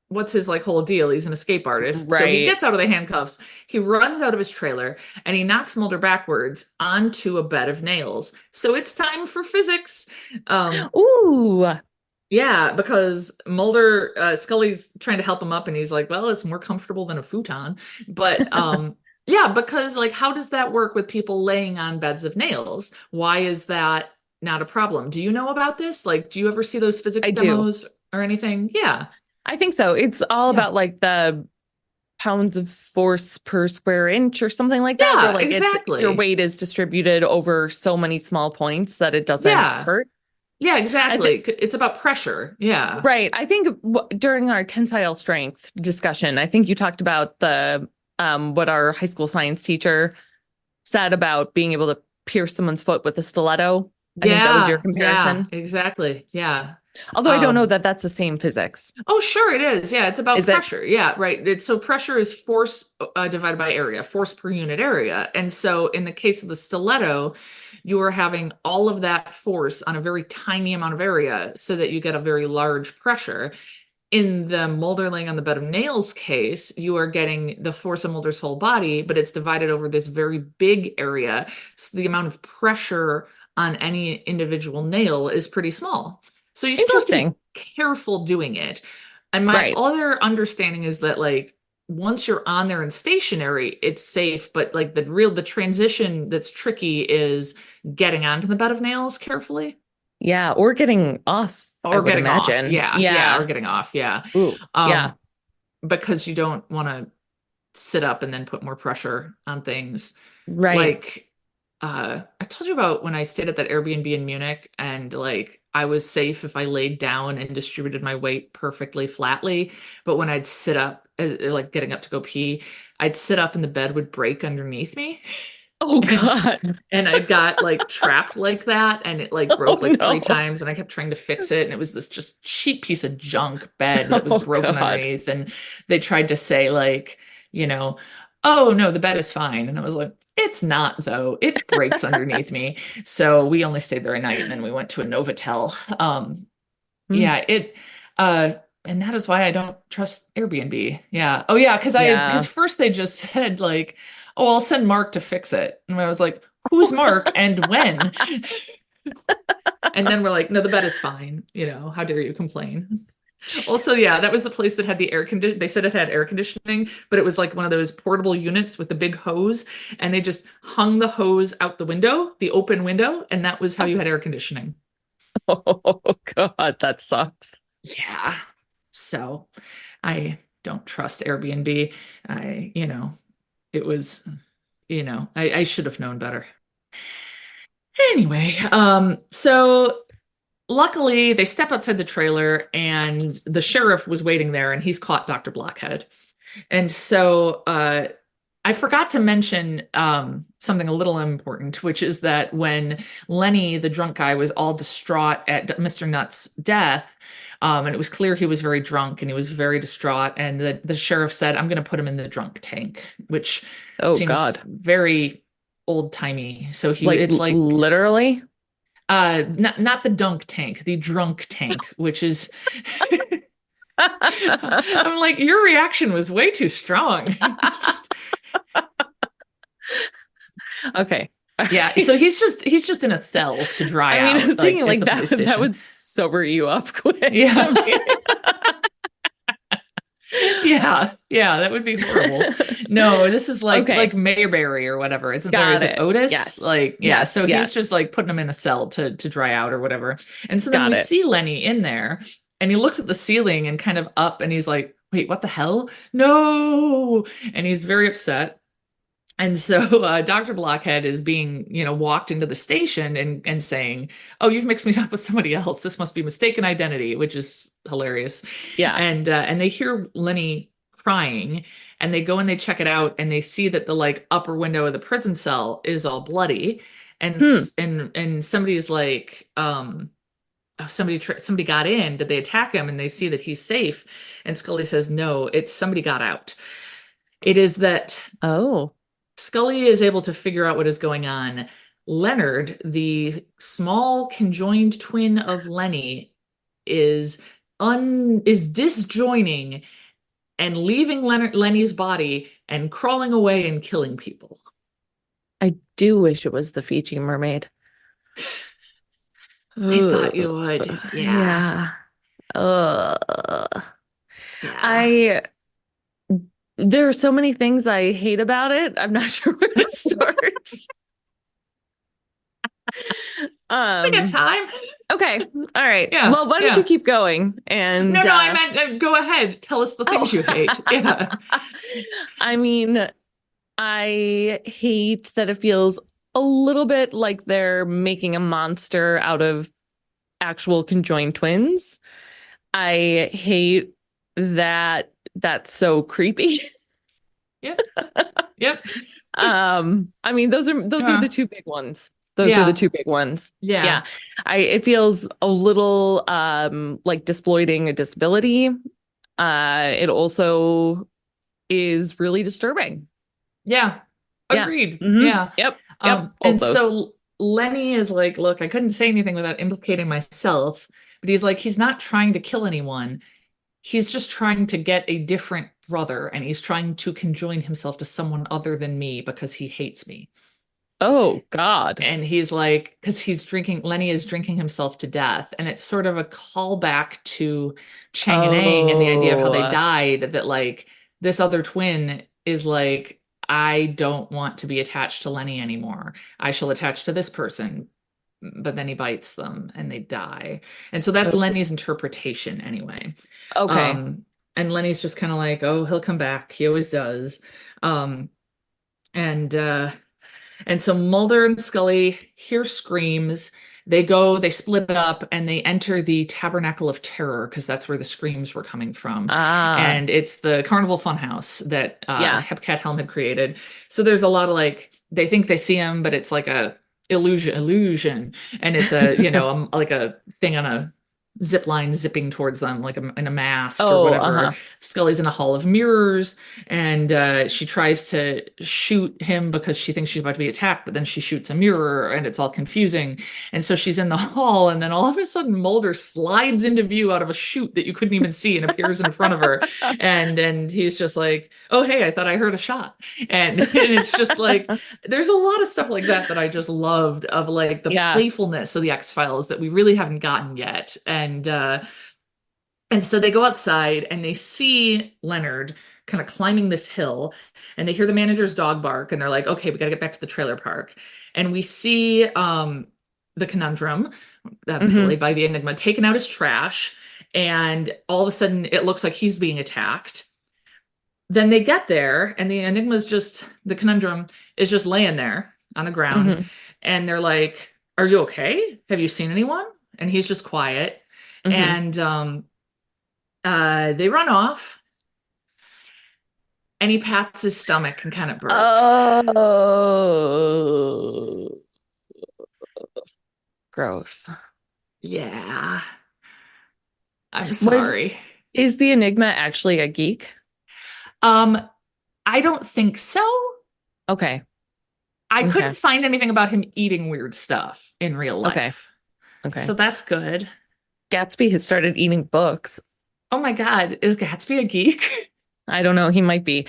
what's his like whole deal? He's an escape artist. So he right. gets out of the handcuffs, he runs out of his trailer, and he knocks Mulder backwards onto a bed of nails. So it's time for physics. Um, Ooh, yeah, because Mulder, Scully's trying to help him up, and he's like, well, it's more comfortable than a futon. But yeah, because like, how does that work with people laying on beds of nails? Why is that not a problem? Do you know about this? Like, do you ever see those physics I do. demos or anything? Yeah. I think so. It's all Yeah. about like the pounds of force per square inch or something like that, where Yeah, like it's your exactly. weight is distributed over so many small points that it doesn't Yeah. hurt. Yeah, I think exactly. It's about pressure. Yeah. right. I think during our tensile strength discussion, I think you talked about the what our high school science teacher said about being able to pierce someone's foot with a stiletto. I think that was your Yeah, comparison. exactly. Yeah. Although I don't know Um, that that's the same physics. oh, sure it is. Yeah, it's about Is it? pressure. Yeah, right. So pressure is force divided by area, force per unit area. And so in the case of the stiletto, you are having all of that force on a very tiny amount of area so that you get a very large pressure. In the Mulder laying on the bed of nails case, you are getting the force of Mulder's whole body, but it's divided over this very big area. So the amount of pressure on any individual nail is pretty small. So you still have to be Interesting. careful doing it. And my Right. other understanding is that like once you're on there and stationary, it's safe, but like the transition that's tricky is getting onto the bed of nails carefully. Yeah. Or getting off, I Or would getting off. imagine. Yeah, or Yeah. getting off. Yeah. Ooh. Yeah. Um, because you don't want to sit up and then put more pressure on things. Right. Like, I told you about when I stayed at that Airbnb in Munich and like I was safe if I laid down and distributed my weight perfectly flatly. But when I'd sit up, like getting up to go pee, I'd sit up and the bed would break underneath me. Oh And God. and I got like trapped like that and it like Oh broke like three no. times and I kept trying to fix it and it was this just cheap piece of junk bed that was Oh broken God. underneath and they tried to say like, oh no, the bed is fine. And I was like, it's not though. It breaks underneath me. So we only stayed there a night and then we went to a Novotel. Hmm. Yeah, it and that is why I don't trust Airbnb. Yeah. Oh yeah, because Yeah. first they just said like, oh, I'll send Mark to fix it. And I was like, who's Mark and when? And then we're like, no, the bed is fine. How dare you complain? Also, yeah, that was the place that had the air condition. They said it had air conditioning, but it was like one of those portable units with the big hose, and they just hung the hose out the window, the open window, and that was how you had air conditioning. Oh God, that sucks. Yeah. So I don't trust Airbnb. It was, I should have known better. Anyway, so luckily they step outside the trailer and the sheriff was waiting there and he's caught Dr. Blockhead. And so I forgot to mention something a little important, which is that when Lenny, the drunk guy, was all distraught at Mr. Nutt's death, and it was clear he was very drunk and he was very distraught, and the sheriff said, I'm going to put him in the drunk tank, which Oh seems God. very old-timey. So Like it's like literally? not the dunk tank, the drunk tank, which is I'm like, your reaction was way too strong. It's just Okay. All yeah, so right. he's just in a cell to dry I mean, out, I'm like thinking at like the police that station. would sober you up quick. Yeah. I mean, Yeah, that would be horrible. No, this is like okay. Mayberry or whatever, isn't there? Is Got it it. Otis? Yes. Like, yeah, Yes. so he's just Yes. like putting him in a cell to dry out or whatever. And so then Got we it. see Lenny in there and he looks at the ceiling and kind of up and he's like, wait, what the hell? No. And he's very upset. And so Dr. Blockhead is being, walked into the station and saying, "Oh, you've mixed me up with somebody else. This must be mistaken identity," which is hilarious. Yeah. And they hear Lenny crying, and they go and they check it out, and they see that the like upper window of the prison cell is all bloody, and Hmm. and somebody's like, oh, somebody got in. Did they attack him? And they see that he's safe, and Scully says, "No, it's somebody got out." It is that Oh. Scully is able to figure out what is going on. Leonard, the small conjoined twin of Lenny, is is disjoining and leaving Lenny's body and crawling away and killing people. I do wish it was the Fiji Mermaid. I thought Ugh. you would. Yeah. Yeah. Ugh. Yeah. I there are so many things I hate about it. I'm not sure where to start. We got Um, time. okay. All right. Yeah. Well, why don't you Yeah. keep going? And No, I meant go ahead. Tell us the things you hate. Yeah. I mean, I hate that it feels a little bit like they're making a monster out of actual conjoined twins. I hate that that's so creepy. Yep. Yep. I mean, those are the Yeah. two big ones. Those are the Yeah. two big ones. Yeah. Yeah. It feels a little like exploiting a disability. It also is really disturbing. Yeah. Yeah. Agreed. Hmm. Yeah. Yep. Yep. Both And those. so Lenny is like, look, I couldn't say anything without implicating myself, but he's like, he's not trying to kill anyone. He's just trying to get a different brother, and he's trying to conjoin himself to someone other than me because he hates me. Oh God. And he's like, because Lenny is drinking himself to death. And it's sort of a callback to Chang and Eng and the idea of how they Oh. died, that like this other twin is like, I don't want to be attached to Lenny anymore. I shall attach to this person. But then he bites them and they die. And so that's Oh. Lenny's interpretation anyway. Okay. Um, and Lenny's just kind of like, oh, he'll come back. He always does. Um, and and so Mulder and Scully hear screams. They go, they split up, and they enter the Tabernacle of Terror because that's where the screams were coming from. Ah. And it's the Carnival Funhouse that Yeah. Hepcat Helm had created. So there's a lot of like, they think they see him, but it's like a illusion. And it's a, like a thing on a zip line zipping towards them, like in a mask or Oh, whatever. uh-huh. Scully's in a hall of mirrors, and she tries to shoot him because she thinks she's about to be attacked, but then she shoots a mirror, and it's all confusing. And so she's in the hall, and then all of a sudden Mulder slides into view out of a chute that you couldn't even see and appears in front of her. And he's just like, oh, hey, I thought I heard a shot. And it's just like, there's a lot of stuff like that I just loved, of like the Yeah. playfulness of the X-Files that we really haven't gotten yet. And so they go outside and they see Leonard kind of climbing this hill, and they hear the manager's dog bark, and they're like, okay, we got to get back to the trailer park. And we see the conundrum, Hmm. played by the Enigma, taking out his trash, and all of a sudden it looks like he's being attacked. Then they get there, and the conundrum is just laying there on the ground, Hmm. and they're like, are you okay? Have you seen anyone? And he's just quiet. Hmm. And they run off, and he pats his stomach and kind of burps. Oh, gross. Yeah, I'm Was sorry. is the Enigma actually a geek? Um, I don't think so. Okay. I Okay. couldn't find anything about him eating weird stuff in real Okay. life. Okay. So that's good. Gatsby has started eating books. Oh my God, is Gatsby a geek? I don't know. He might be.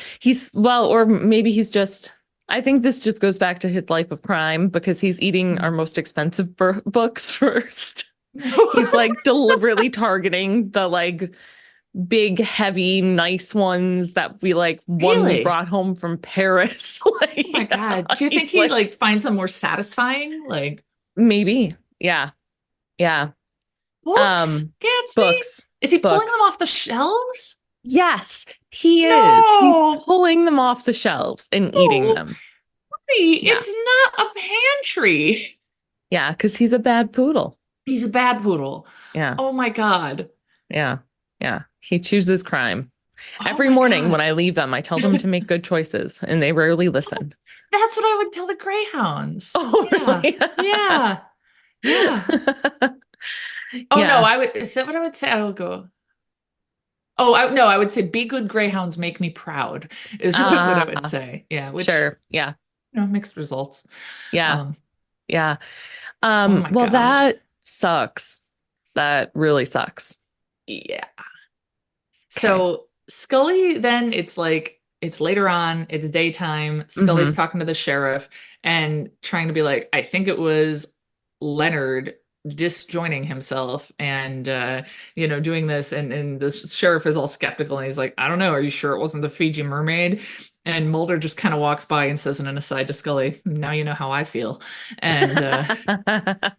Or maybe he's just, I think this just goes back to his life of crime because he's eating our most expensive books first. He's like deliberately targeting the like big, heavy, nice ones that one we Really? brought home from Paris. Oh my God. Do you think He's he like, like finds them more satisfying? Like maybe. Yeah. Yeah. books, Um, Gatsby? books, Is he pulling them books. off the shelves? Yes, he is. He's No. pulling them off the shelves and eating Oh, them. Yeah. it's not a pantry. Yeah, because he's a bad poodle. He's a bad poodle. Yeah. Oh my God. Yeah. Yeah. He chooses crime. Oh Every my morning when God. I leave them, I tell them to make good choices, and they rarely listen. That's what I would tell the greyhounds. Oh, Yeah. really? Yeah. Yeah. Oh no, Yeah. is that what I would say? I would go, oh, no, I would say be good greyhounds, make me proud, is what I would Ah, say. Yeah, which, sure. Yeah. mixed results. Yeah. Um, Yeah. oh my Well, God. that sucks. That really sucks. Yeah. Okay. So Scully, then it's like, it's later on, it's daytime. Scully's Hmm. talking to the sheriff and trying to be like, I think it was Leonard disjoining himself and doing this, and the sheriff is all skeptical, and he's like, I don't know, are you sure it wasn't the Fiji Mermaid? And Mulder just kind of walks by and says in an aside to Scully, now you know how I feel.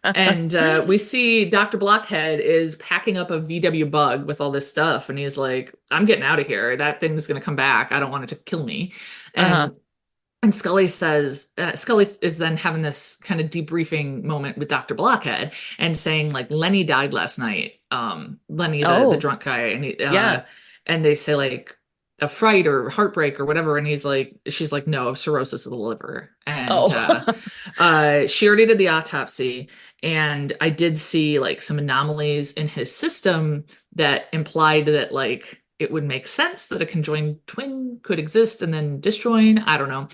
And we see Dr. Blockhead is packing up a VW bug with all this stuff, and he's like, I'm getting out of here. That thing's going to come back. I don't want it to kill me. Uh-huh. And Scully says, Scully is then having this kind of debriefing moment with Dr. Blockhead and saying, like, Lenny died last night. Lenny, the Oh, drunk guy. yeah. And they say, like, a fright or heartbreak or whatever, and she's like, no, cirrhosis of the liver. And Oh. she already did the autopsy, and I did see like some anomalies in his system that implied that like it would make sense that a conjoined twin could exist and then disjoin. I don't know.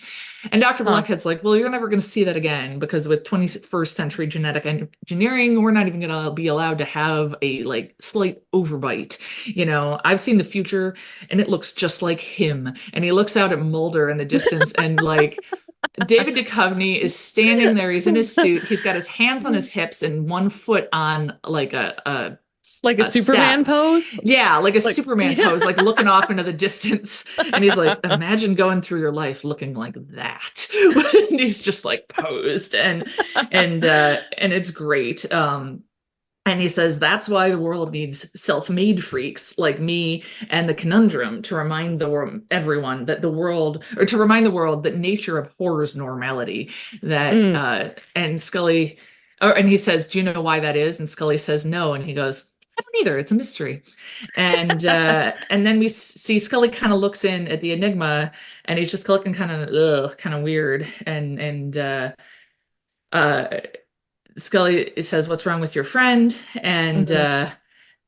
And Dr. Huh. Blackhead's like, well, you're never going to see that again because with 21st century genetic engineering, we're not even going to be allowed to have a like slight overbite. You know, I've seen the future and it looks just like him. And he looks out at Mulder in the distance and like David Duchovny is standing there. He's in his suit. He's got his hands on his hips and one foot on like Like a a Superman step. pose? Yeah, like a Like, Superman yeah. pose, like looking off into the distance. And he's like, imagine going through your life looking like that. And he's just like posed and it's great. And he says that's why the world needs self-made freaks like me and the conundrum to remind everyone that the world, or to remind the world that nature abhors normality. That Mm. and Scully, and he says, "Do you know why that is?" And Scully says, "No." And he goes, "I don't either. It's a mystery." And then we see Scully kind of looks in at the Enigma, and he's just looking kind of weird. Uh, Scully says, "What's wrong with your friend?" Mhm.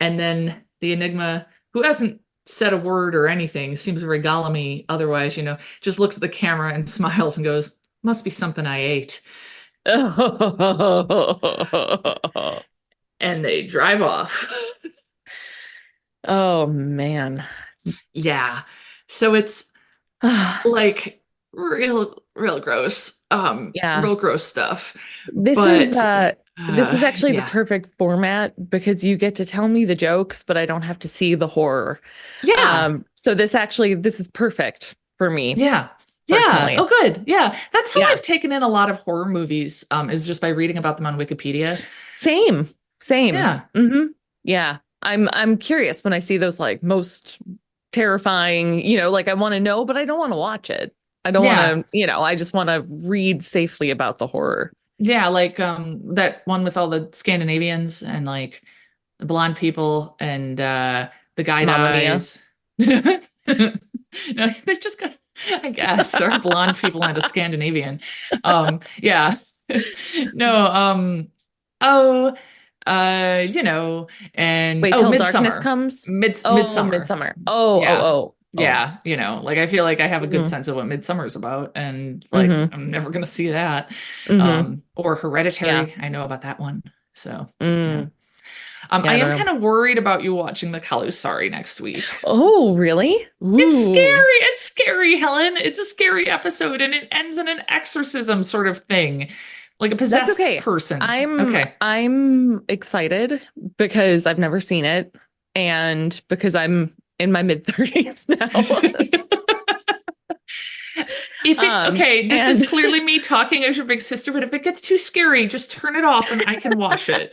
And then the Enigma, who hasn't said a word or anything, seems very Gollum-y otherwise, just looks at the camera and smiles and goes, "Must be something I ate." And they drive off. Oh man. Yeah. So it's like real gross, Yeah. real gross stuff. This is But uh this is actually the yeah. perfect format because you get to tell me the jokes, but I don't have to see the horror. Yeah. So this is perfect for me Yeah. Yeah. personally. Oh, good. Yeah. That's how Yeah. I've taken in a lot of horror movies, is just by reading about them on Wikipedia. Same. Same. Yeah. Yeah. I'm curious when I see those like most terrifying, like I want to know, but I don't want to watch it. I don't want Yeah. to, I just want to read safely about the horror. Yeah. Like that one with all the Scandinavians and like the blonde people and the guy Mamma Mia. dies. No, they've just got, I guess, there are blonde people and a Scandinavian. Yeah. No, oh, and Wait oh, till darkness Midsummer. comes. Oh, Midsummer. Midsummer. Oh, Yeah. oh, oh, oh. Yeah, like I feel like I have a good Mm-hmm. sense of what Midsummer's about, and like Mm-hmm. I'm never gonna see that. Mm-hmm. Or Yeah. Hereditary, I know about that one. So yeah. Mm. Yeah, I I don't am know. kind of worried about you watching the Calusari next week. Oh, really? It's scary. Ooh. It's scary, Helen. It's a scary episode, and it ends in an exorcism sort of thing, like a That's possessed okay. person. I'm Okay. I'm excited because I've never seen it and because I'm in my mid 30s now. Okay, this is And clearly me talking as your big sister, but if it gets too scary, just turn it off and I can watch it.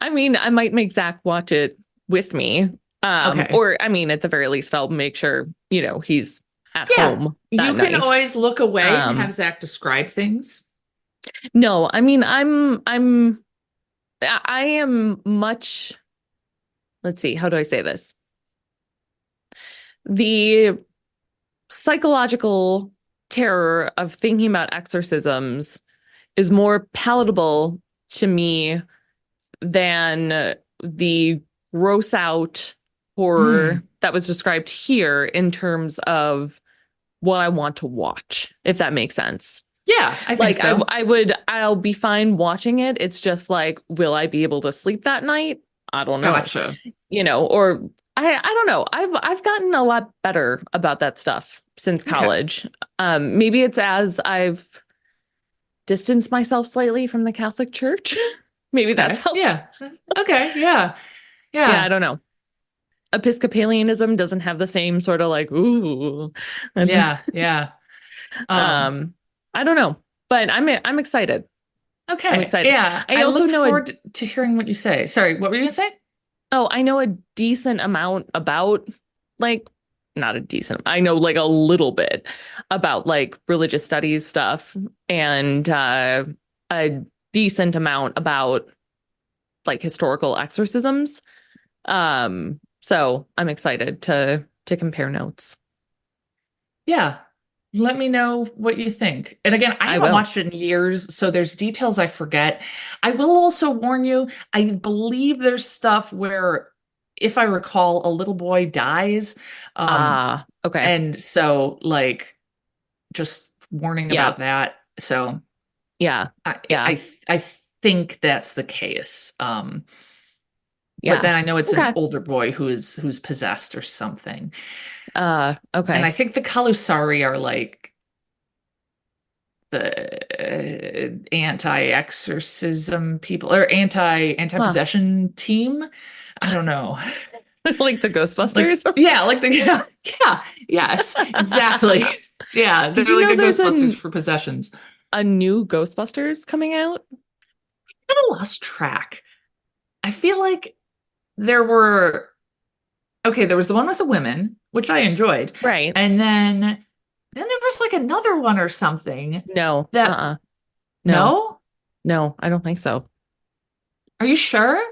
I mean, I might make Zach watch it with me. Okay. Or I mean, at the very least, I'll make sure, he's at Yeah. home that You can night. always look away and have Um, Zach describe things. no, I mean, I am much, let's see, how do I say this? The psychological terror of thinking about exorcisms is more palatable to me than the gross out horror Mm. that was described here in terms of what I want to watch, if that makes sense. Yeah, I think Like so. I'll be fine watching it. It's just like, will I be able to sleep that night? I don't know. Gotcha. Or I don't know. I've gotten a lot better about that stuff since Okay. college. Maybe it's as I've distanced myself slightly from the Catholic Church. Maybe that's Okay. helped. Yeah. Okay. Yeah. Yeah, I Yeah. don't know. Episcopalianism doesn't have the same sort of like, ooh. Yeah. Yeah. Um, Um, I don't know, but I'm excited. I'm okay. excited. Yeah. I I also look know forward to hearing what you say. Sorry, what were you gonna say? I know a decent amount about like not a decent. I know like a little bit about like religious studies stuff and a decent amount about like historical exorcisms. So I'm excited to to compare notes. Yeah. Let me know what you think. And again, I haven't will. watched it in years, so there's details I forget. I will also warn you, I believe there's stuff where, if I recall, a little boy dies. Okay. And so like just warning Yeah. about that. So Yeah. I Yeah. I think that's the case. But Yeah. then I know it's an Okay. older boy who's possessed or something. And I Okay. think the Kalusari are like the anti-exorcism people or Huh. anti-possession team. I don't know. Like the Like Ghostbusters? yeah, like the yeah, yes, exactly. Yeah, Did they're you like know a there's Ghostbusters for possessions. a new Ghostbusters coming out? I kind of lost track. I feel like there were okay, there was the one with the women, which I enjoyed. Right. And then there was like another one or something No. that No. no? No, I don't think so. Are you sure?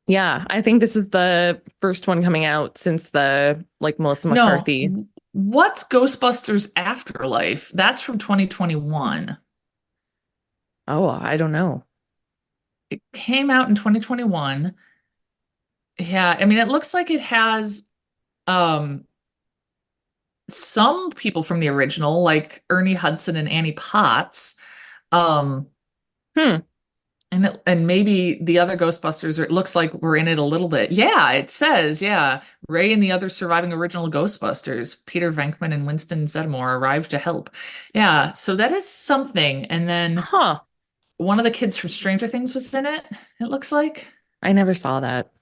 Yeah, I think this is the first one coming out since the like Melissa No. McCarthy. What's Ghostbusters Afterlife? That's from 2021. Oh, I don't know. It came out in 2021. Yeah, I mean it looks like it has um some people from the original like Ernie Hudson and Annie Potts. Um Hmm. and maybe the other Ghostbusters, or it looks like we're in it a little bit. Yeah, it says, yeah, Ray and the other surviving original Ghostbusters, Peter Venkman and Winston Zeddemore, arrived to help. Yeah, so that is something. And then Huh. one of the kids from Stranger Things was in it, it looks like. I never saw that.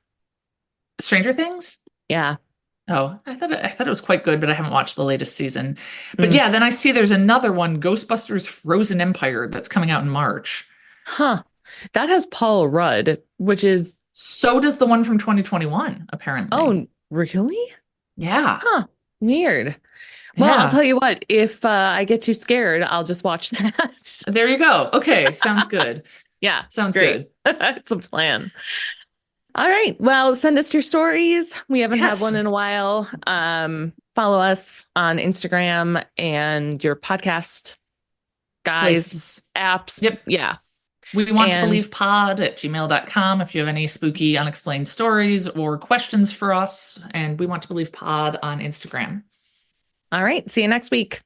Stranger Things? Yeah. Oh, I thought it was quite good, but I haven't watched the latest season. But Mm. yeah, then I see there's another one, Ghostbusters Frozen Empire, that's coming out in March. Huh. That has Paul Rudd, which is, So does the one from 2021, apparently. oh, really? Yeah. Huh. Weird. Well, I'll Yeah. tell you what, if I get too scared, I'll just watch that. There you go. Okay, sounds good. Yeah, Sounds great. good. It's a plan. All right. Well, send us your stories. We haven't had Yes, one in a while. Follow us on Instagram and your podcast guys, places. apps. Yep. Yeah. We want to And believe pod at gmail.com if you have any spooky, unexplained stories or questions for us. And we want to believe pod on Instagram. all right. See you next week.